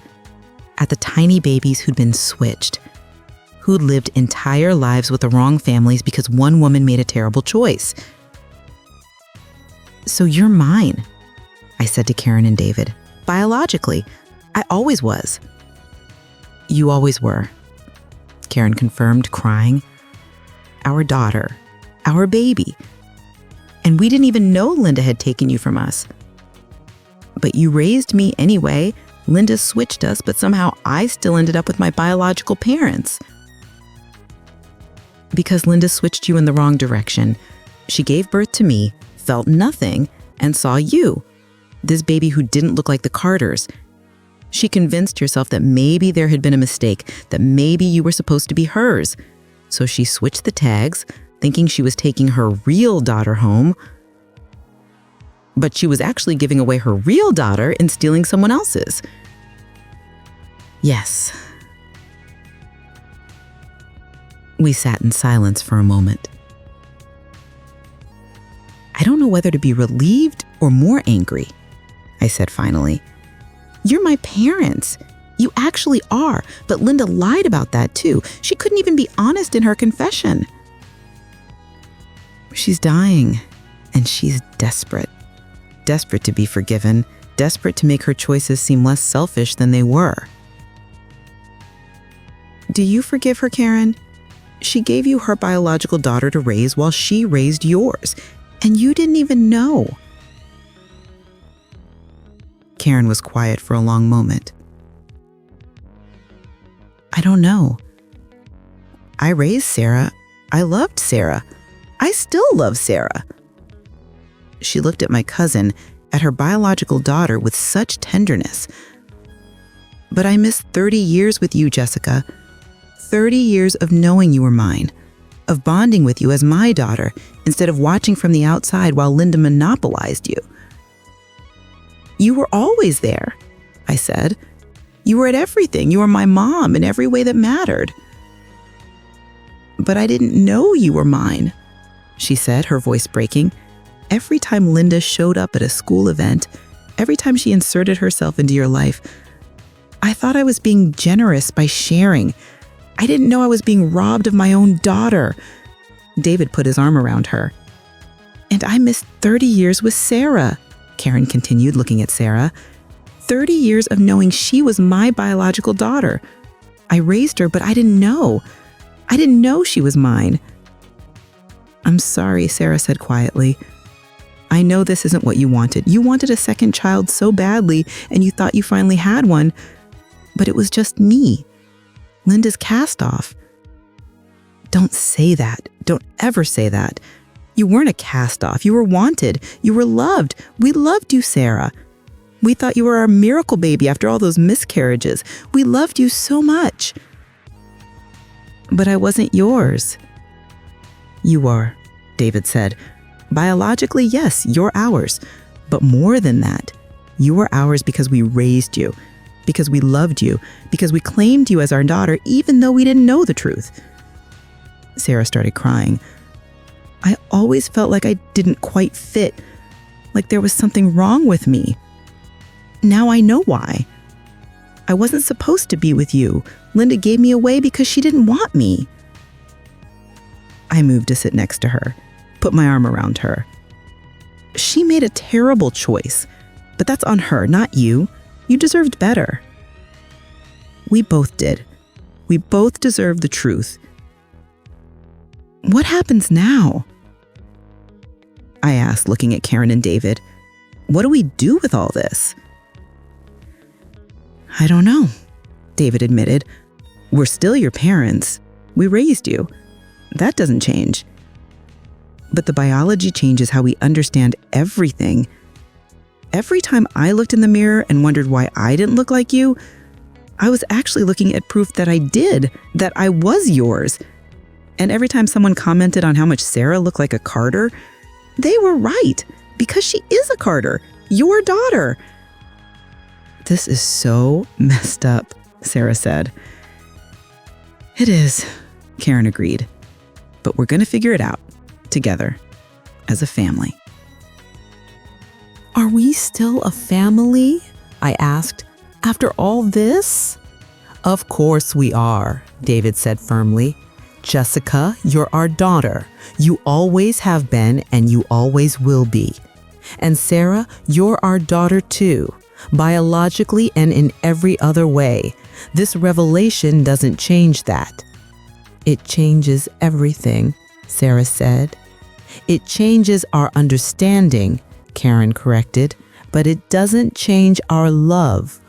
B: at the tiny babies who'd been switched, who'd lived entire lives with the wrong families because one woman made a terrible choice. So you're mine, I said to Karen and David. Biologically, I always was. You always were, Karen confirmed, crying. Our daughter, our baby. And we didn't even know Linda had taken you from us. But you raised me anyway. Linda switched us, but somehow I still ended up with my biological parents. Because Linda switched you in the wrong direction. She gave birth to me, felt nothing, and saw you.
A: This baby who didn't look like the Carters. She convinced herself that maybe there had been a mistake, that maybe you were supposed to be hers. So she switched the tags, thinking she was taking her real daughter home. But she was actually giving away her real daughter and stealing someone else's. Yes. We sat in silence for a moment. I don't know whether to be relieved or more angry, I said finally. You're my parents. You actually are, but Linda lied about that too. She couldn't even be honest in her confession. She's dying, and she's desperate. Desperate to be forgiven, desperate to make her choices seem less selfish than they were. Do you forgive her, Karen? She gave you her biological daughter to raise while she raised yours, and you didn't even know. Karen was quiet for a long moment. I don't know. I raised Sarah. I loved Sarah. I still love Sarah. She looked at my cousin, at her biological daughter, with such tenderness. But I missed 30 years with you, Jessica. 30 years of knowing you were mine, of bonding with you as my daughter, instead of watching from the outside while Linda monopolized you. You were always there, I said. You were at everything. You were my mom in every way that mattered. But I didn't know you were mine, she said, her voice breaking. Every time Linda showed up at a school event, every time she inserted herself into your life, I thought I was being generous by sharing. I didn't know I was being robbed of my own daughter. David put his arm around her. And I missed 30 years with Sarah, Karen continued, looking at Sarah. 30 years of knowing she was my biological daughter. I raised her, but I didn't know. I didn't know she was mine. I'm sorry, Sarah said quietly. I know this isn't what you wanted. You wanted a second child so badly, and you thought you finally had one. But it was just me. Linda's cast off. Don't say that. Don't ever say that. You weren't a cast off. You were wanted. You were loved. We loved you, Sarah. We thought you were our miracle baby after all those miscarriages. We loved you so much. But I wasn't yours. You are, David said. Biologically, yes, you're ours. But more than that, you were ours because we raised you, because we loved you, because we claimed you as our daughter even though we didn't know the truth. Sarah started crying. I always felt like I didn't quite fit, like there was something wrong with me. Now I know why. I wasn't supposed to be with you. Linda gave me away because she didn't want me. I moved to sit next to her, put my arm around her. She made a terrible choice, but that's on her, not you. You deserved better. We both did. We both deserve the truth. What happens now? I asked, looking at Karen and David. What do we do with all this? I don't know, David admitted. We're still your parents. We raised you. That doesn't change. But the biology changes how we understand everything. Every time I looked in the mirror and wondered why I didn't look like you, I was actually looking at proof that I did, that I was yours. And every time someone commented on how much Sarah looked like a Carter, they were right, because she is a Carter, your daughter. This is so messed up, Sarah said. It is, Karen agreed. But we're going to figure it out, together, as a family. Are we still a family? I asked. After all this? Of course we are, David said firmly. Jessica, you're our daughter. You always have been and you always will be. And Sarah, you're our daughter too, biologically and in every other way. This revelation doesn't change that. It changes everything, Sarah said. It changes our understanding, Karen corrected, but it doesn't change our love.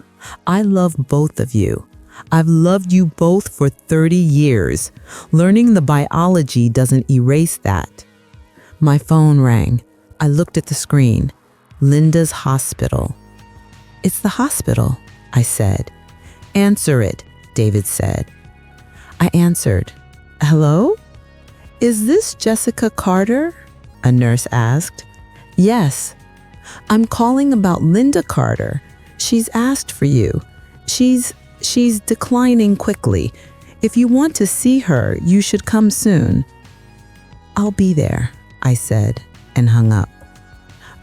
A: I love both of you. I've loved you both for 30 years. Learning the biology doesn't erase that. My phone rang. I looked at the screen. Linda's hospital. It's the hospital, I said. Answer it, David said. I answered. Hello? Is this Jessica Carter? A nurse asked. Yes. I'm calling about Linda Carter. She's asked for you. She's declining quickly. If you want to see her, you should come soon. I'll be there, I said, and hung up.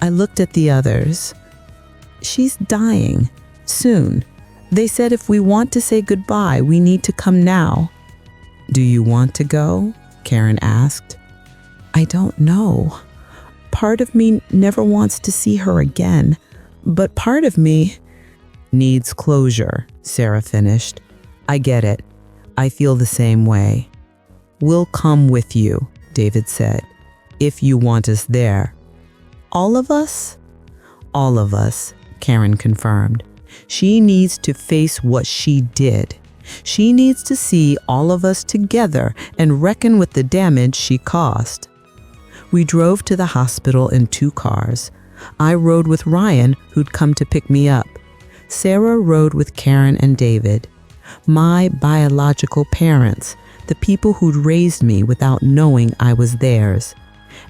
A: I looked at the others. She's dying. Soon. They said if we want to say goodbye, we need to come now. Do you want to go? Karen asked. I don't know. Part of me never wants to see her again, but part of me needs closure, Sarah finished. I get it. I feel the same way. We'll come with you, David said, if you want us there. All of us? All of us, Karen confirmed. She needs to face what she did. She needs to see all of us together and reckon with the damage she caused. We drove to the hospital in 2 cars. I rode with Ryan, who'd come to pick me up. Sarah rode with Karen and David, my biological parents, the people who'd raised me without knowing I was theirs.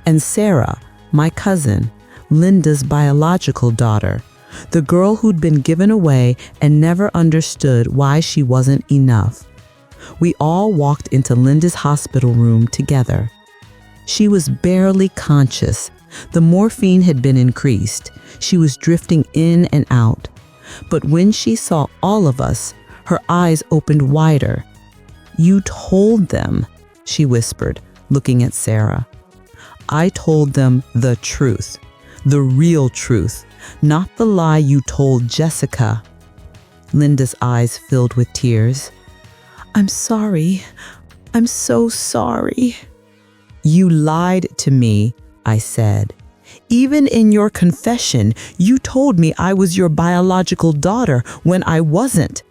A: And Sarah, my cousin, Linda's biological daughter, the girl who'd been given away and never understood why she wasn't enough. We all walked into Linda's hospital room together. She was barely conscious. The morphine had been increased. She was drifting in and out. But when she saw all of us, her eyes opened wider. You told them, she whispered, looking at Sarah. I told them the truth, the real truth, not the lie you told Jessica. Linda's eyes filled with tears. I'm sorry. I'm so sorry. You lied to me, I said. Even in your confession, you told me I was your biological daughter when I wasn't.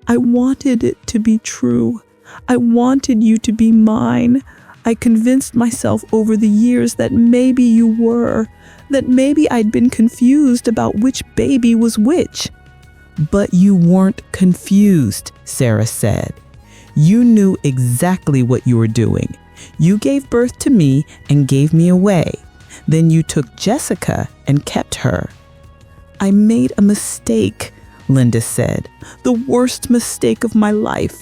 A: I wanted it to be true. I wanted you to be mine. I convinced myself over the years that maybe you were, that maybe I'd been confused about which baby was which. But you weren't confused, Sarah said. You knew exactly what you were doing. You gave birth to me and gave me away. Then you took Jessica and kept her. I made a mistake, Linda said, the worst mistake of my life.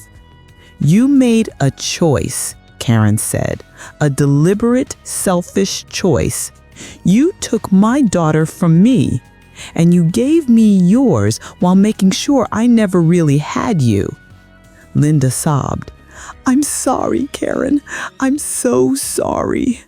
A: You made a choice, Karen said, a deliberate, selfish choice. You took my daughter from me, and you gave me yours while making sure I never really had you. Linda sobbed. I'm sorry, Karen. I'm so sorry.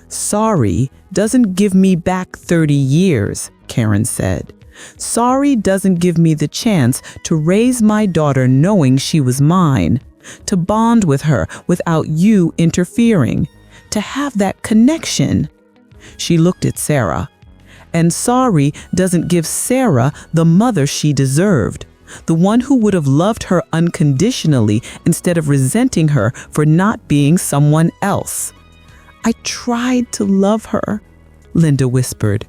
A: Sorry doesn't give me back 30 years, Karen said. Sorry doesn't give me the chance to raise my daughter knowing she was mine, to bond with her without you interfering, to have that connection. She looked at Sarah. And sorry doesn't give Sarah the mother she deserved, the one who would have loved her unconditionally instead of resenting her for not being someone else. I tried to love her, Linda whispered.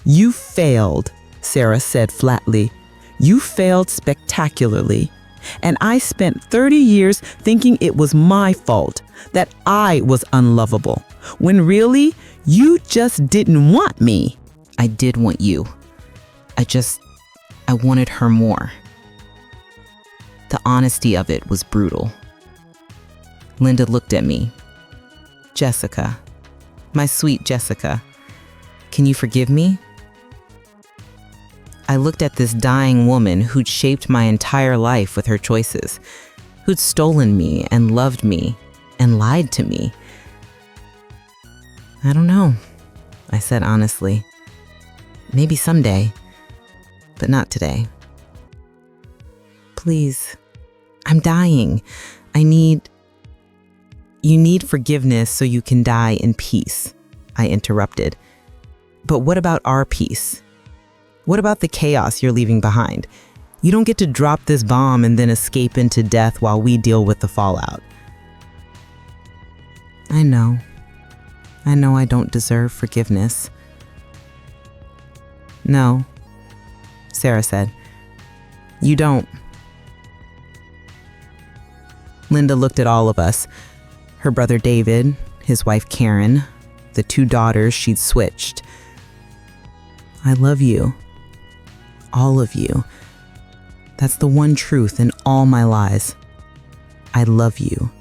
A: You failed, Sarah said flatly. You failed spectacularly. And I spent 30 years thinking it was my fault, that I was unlovable, when really, you just didn't want me. I did want you. I wanted her more. The honesty of it was brutal. Linda looked at me. Jessica, my sweet Jessica, can you forgive me? I looked at this dying woman who'd shaped my entire life with her choices, who'd stolen me and loved me and lied to me. I don't know, I said honestly. Maybe someday, but not today. Please, I'm dying. You need forgiveness so you can die in peace, I interrupted. But what about our peace? What about the chaos you're leaving behind? You don't get to drop this bomb and then escape into death while we deal with the fallout. I know I don't deserve forgiveness. No, Sarah said. You don't. Linda looked at all of us. Her brother David, his wife Karen, the 2 daughters she'd switched. I love you. All of you. That's the one truth in all my lies. I love you.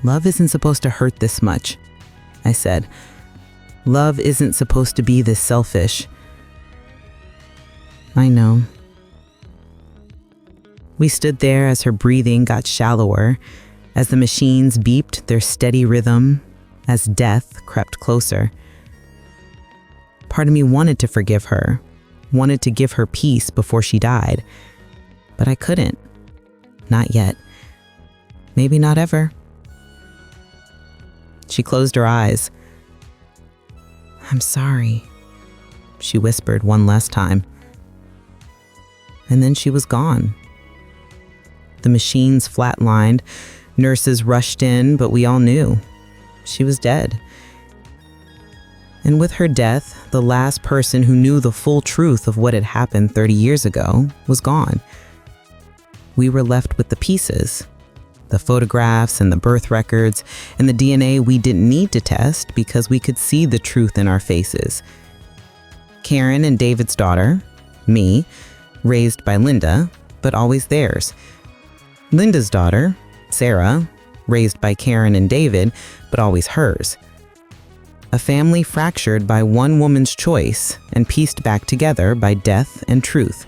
A: Love isn't supposed to hurt this much, I said. Love isn't supposed to be this selfish. I know. We stood there as her breathing got shallower, as the machines beeped their steady rhythm, as death crept closer. Part of me wanted to forgive her, wanted to give her peace before she died, but I couldn't. Not yet. Maybe not ever. She closed her eyes. I'm sorry, she whispered one last time. And then she was gone. The machines flatlined, nurses rushed in, but we all knew she was dead. And with her death, the last person who knew the full truth of what had happened 30 years ago was gone. We were left with the pieces, the photographs and the birth records and the DNA we didn't need to test because we could see the truth in our faces. Karen and David's daughter, me, raised by Linda, but always theirs. Linda's daughter, Sarah, raised by Karen and David, but always hers. A family fractured by one woman's choice and pieced back together by death and truth.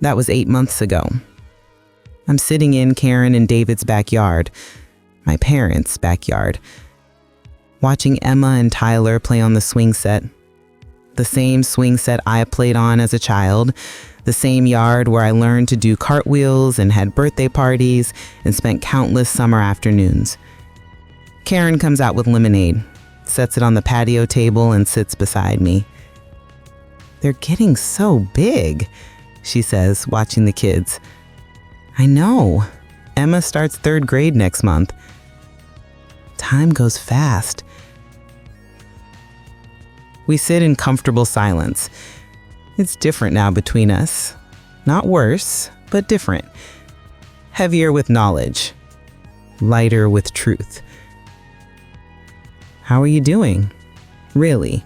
A: That was 8 months ago. I'm sitting in Karen and David's backyard, my parents' backyard, watching Emma and Tyler play on the swing set. The same swing set I played on as a child, the same yard where I learned to do cartwheels and had birthday parties and spent countless summer afternoons. Karen comes out with lemonade, sets it on the patio table and sits beside me. They're getting so big, she says, watching the kids. I know. Emma starts 3rd grade next month. Time goes fast. We sit in comfortable silence. It's different now between us. Not worse, but different. Heavier with knowledge. Lighter with truth. How are you doing? Really?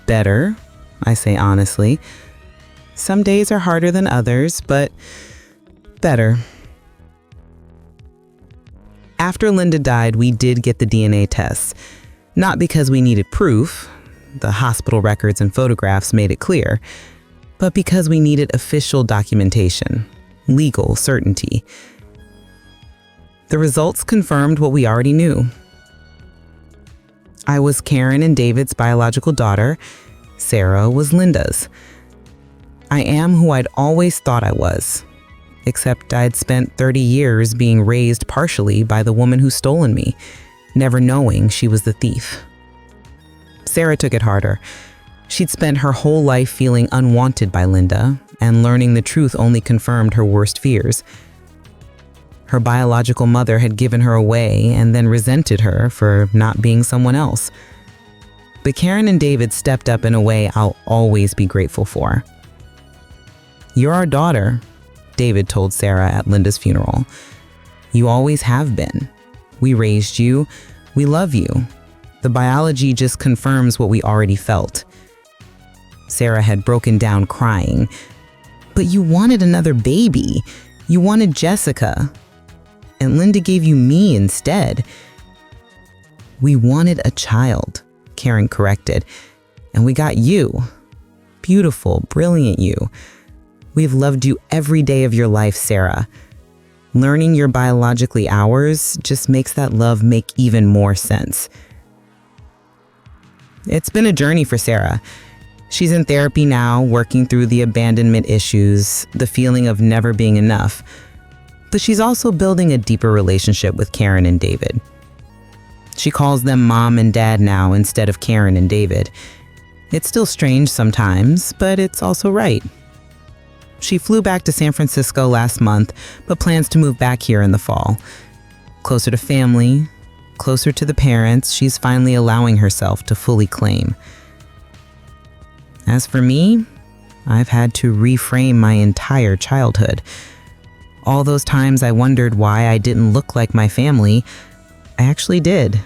A: Better, I say honestly. Some days are harder than others, but better. After Linda died, we did get the DNA tests. Not because we needed proof, the hospital records and photographs made it clear, but because we needed official documentation, legal certainty. The results confirmed what we already knew. I was Karen and David's biological daughter. Sarah was Linda's. I am who I'd always thought I was, except I'd spent 30 years being raised partially by the woman who's stolen me, never knowing she was the thief. Sarah took it harder. She'd spent her whole life feeling unwanted by Linda, and learning the truth only confirmed her worst fears. Her biological mother had given her away and then resented her for not being someone else. But Karen and David stepped up in a way I'll always be grateful for. You're our daughter, David told Sarah at Linda's funeral. You always have been. We raised you. We love you. The biology just confirms what we already felt. Sarah had broken down crying. But you wanted another baby. You wanted Jessica. And Linda gave you me instead. We wanted a child, Karen corrected. And we got you. Beautiful, brilliant you. We've loved you every day of your life, Sarah. Learning you're biologically ours just makes that love make even more sense. It's been a journey for Sarah. She's in therapy now, working through the abandonment issues, the feeling of never being enough. But she's also building a deeper relationship with Karen and David. She calls them mom and dad now instead of Karen and David. It's still strange sometimes, but it's also right. She flew back to San Francisco last month, but plans to move back here in the fall. Closer to family,
B: closer to the parents she's finally allowing herself to fully claim. As for me, I've had to reframe my entire childhood. All those times I wondered why I didn't look like my family, I actually did.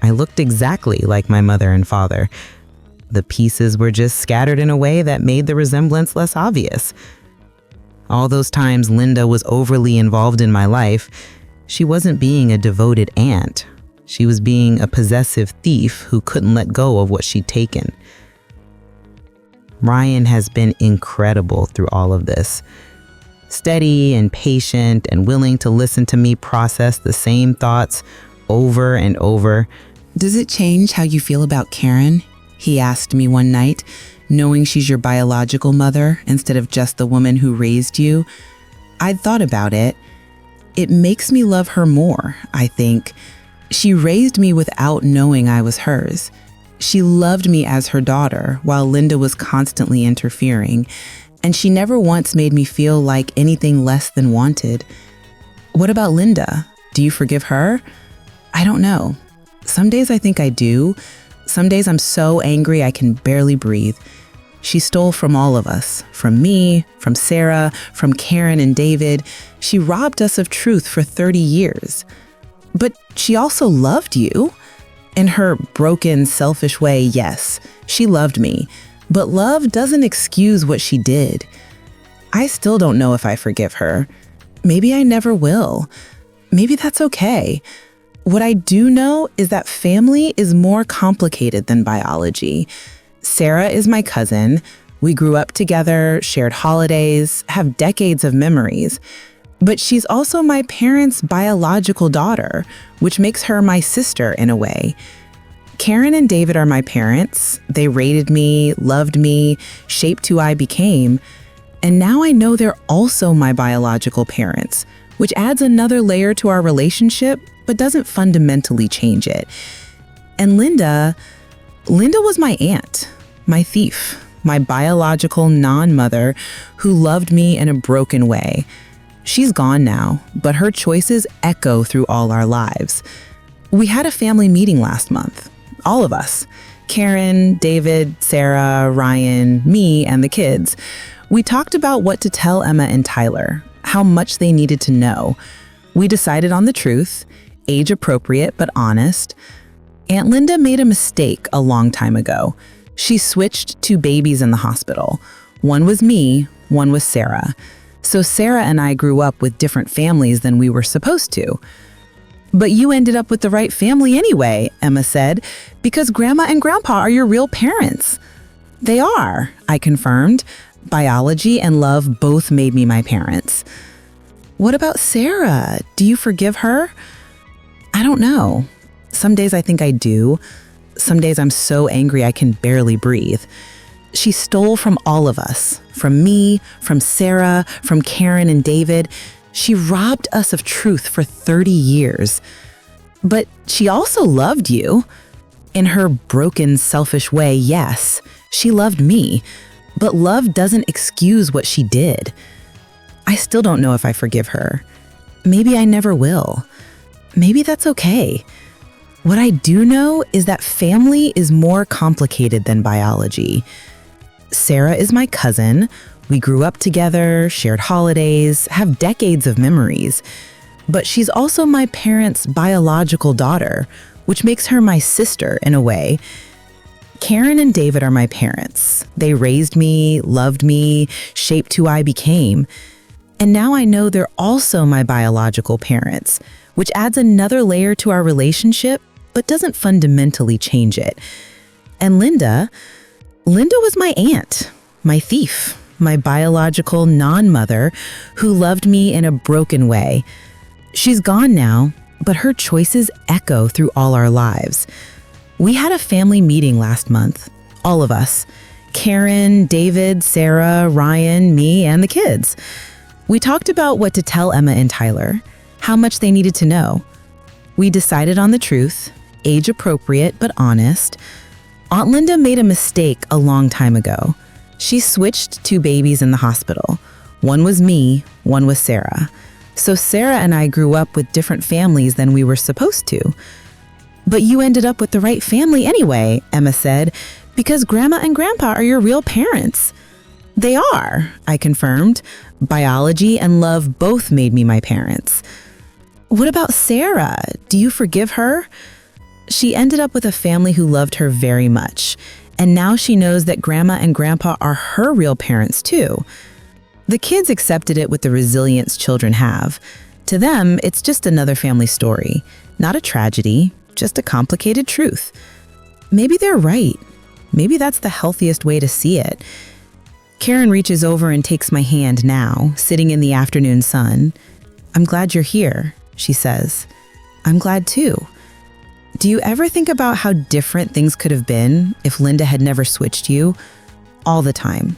B: I looked exactly like my mother and father. The pieces were just scattered in a way that made the resemblance less obvious. All those times Linda was overly involved in my life, she wasn't being a devoted aunt. She was being a possessive thief who couldn't let go of what she'd taken. Ryan has been incredible through all of this. Steady and patient and willing to listen to me process the same thoughts over and over.
A: Does it change how you feel about Karen? He asked me one night, knowing she's your biological mother instead of just the woman who raised you. I'd thought about it. It makes me love her more, I think. She raised me without knowing I was hers. She loved me as her daughter while Linda was constantly interfering, and she never once made me feel like anything less than wanted. What about Linda? Do you forgive her? I don't know. Some days I think I do. Some days I'm so angry I can barely breathe. She stole from all of us, from me, from Sarah, from Karen and David. She robbed us of truth for 30 years. But she also loved you. In her broken, selfish way, yes, she loved me. But love doesn't excuse what she did. I still don't know if I forgive her. Maybe I never will. Maybe that's okay. What I do know is that family is more complicated than biology. Sarah is my cousin. We grew up together, shared holidays, have decades of memories. But she's also my parents' biological daughter, which makes her my sister in a way. Karen and David are my parents. They raised me, loved me, shaped who I became. And now I know they're also my biological parents, which adds another layer to our relationship, but doesn't fundamentally change it. And Linda was my aunt, my thief, my biological non-mother who loved me in a broken way. She's gone now, but her choices echo through all our lives. We had a family meeting last month, all of us, Karen, David, Sarah, Ryan, me, and the kids. We talked about what to tell Emma and Tyler, how much they needed to know. We decided on the truth, age appropriate but honest. Aunt Linda made a mistake a long time ago. She switched two babies in the hospital. One was me, one was Sarah. So Sarah and I grew up with different families than we were supposed to. But you ended up with the right family anyway, Emma said, because Grandma and Grandpa are your real parents. They are, I confirmed. Biology and love both made me my parents. What about Sarah? Do you forgive her? I don't know. Some days I think I do. Some days I'm so angry I can barely breathe. She stole from all of us, from me, from Sarah, from Karen and David. She robbed us of truth for 30 years. But she also loved you. In her broken, selfish way, yes, she loved me. But love doesn't excuse what she did. I still don't know if I forgive her. Maybe I never will. Maybe that's okay. What I do know is that family is more complicated than biology. Sarah is my cousin. We grew up together, shared holidays, have decades of memories. But she's also my parents' biological daughter, which makes her my sister in a way. Karen and David are my parents. They raised me, loved me, shaped who I became. And now I know they're also my biological parents, which adds another layer to our relationship, but doesn't fundamentally change it. And Linda was my aunt, my thief, my biological non-mother who loved me in a broken way. She's gone now, but her choices echo through all our lives. We had a family meeting last month, all of us, Karen, David, Sarah, Ryan, me, and the kids. We talked about what to tell Emma and Tyler, how much they needed to know. We decided on the truth, age appropriate but honest. Aunt Linda made a mistake a long time ago. She switched two babies in the hospital. One was me, one was Sarah. So Sarah and I grew up with different families than we were supposed to. But you ended up with the right family anyway, Emma said, because Grandma and Grandpa are your real parents. They are, I confirmed. Biology and love both made me my parents. What about Sarah? Do you forgive her? She ended up with a family who loved her very much, and now she knows that Grandma and Grandpa are her real parents too. The kids accepted it with the resilience children have. To them, it's just another family story, not a tragedy, just a complicated truth. Maybe they're right. Maybe that's the healthiest way to see it. Karen reaches over and takes my hand now, sitting in the afternoon sun. I'm glad you're here, she says. I'm glad too. Do you ever think about how different things could have been if Linda had never switched you? All the time.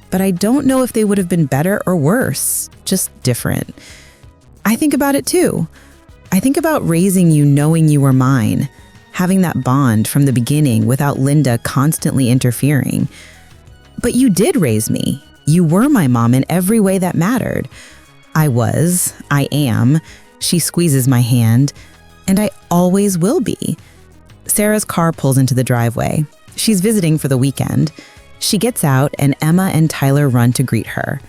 A: But I don't know if they would have been better or worse, just different. I think about it too. I think about raising you knowing you were mine, having that bond from the beginning without Linda constantly interfering. But you did raise me. You were my mom in every way that mattered. I am. She squeezes my hand, and I always will be. Sarah's car pulls into the driveway. She's visiting for the weekend. She gets out, and Emma and Tyler run to greet her.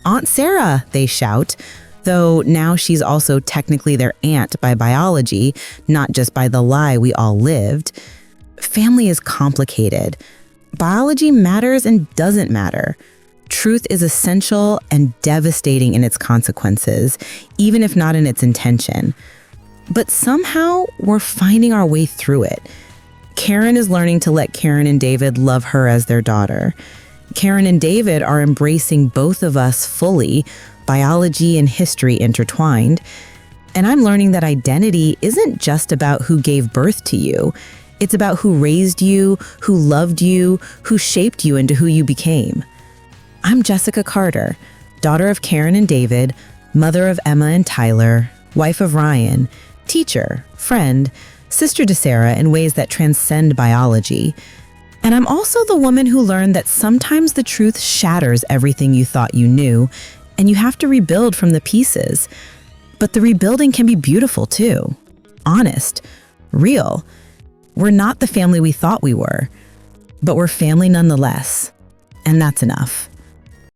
A: Aunt Sarah, they shout, though now she's also technically their aunt by biology, not just by the lie we all lived. Family is complicated. Biology matters and doesn't matter. Truth is essential and devastating in its consequences, even if not in its intention. But somehow, we're finding our way through it. Karen is learning to let Karen and David love her as their daughter. Karen and David are embracing both of us fully, biology and history intertwined. And I'm learning that identity isn't just about who gave birth to you. It's about who raised you, who loved you, who shaped you into who you became. I'm Jessica Carter, daughter of Karen and David, mother of Emma and Tyler, wife of Ryan, teacher, friend, sister to Sarah in ways that transcend biology. And I'm also the woman who learned that sometimes the truth shatters everything you thought you knew, and you have to rebuild from the pieces. But the rebuilding can be beautiful too. Honest, real. We're not the family we thought we were, but we're family nonetheless. And that's enough.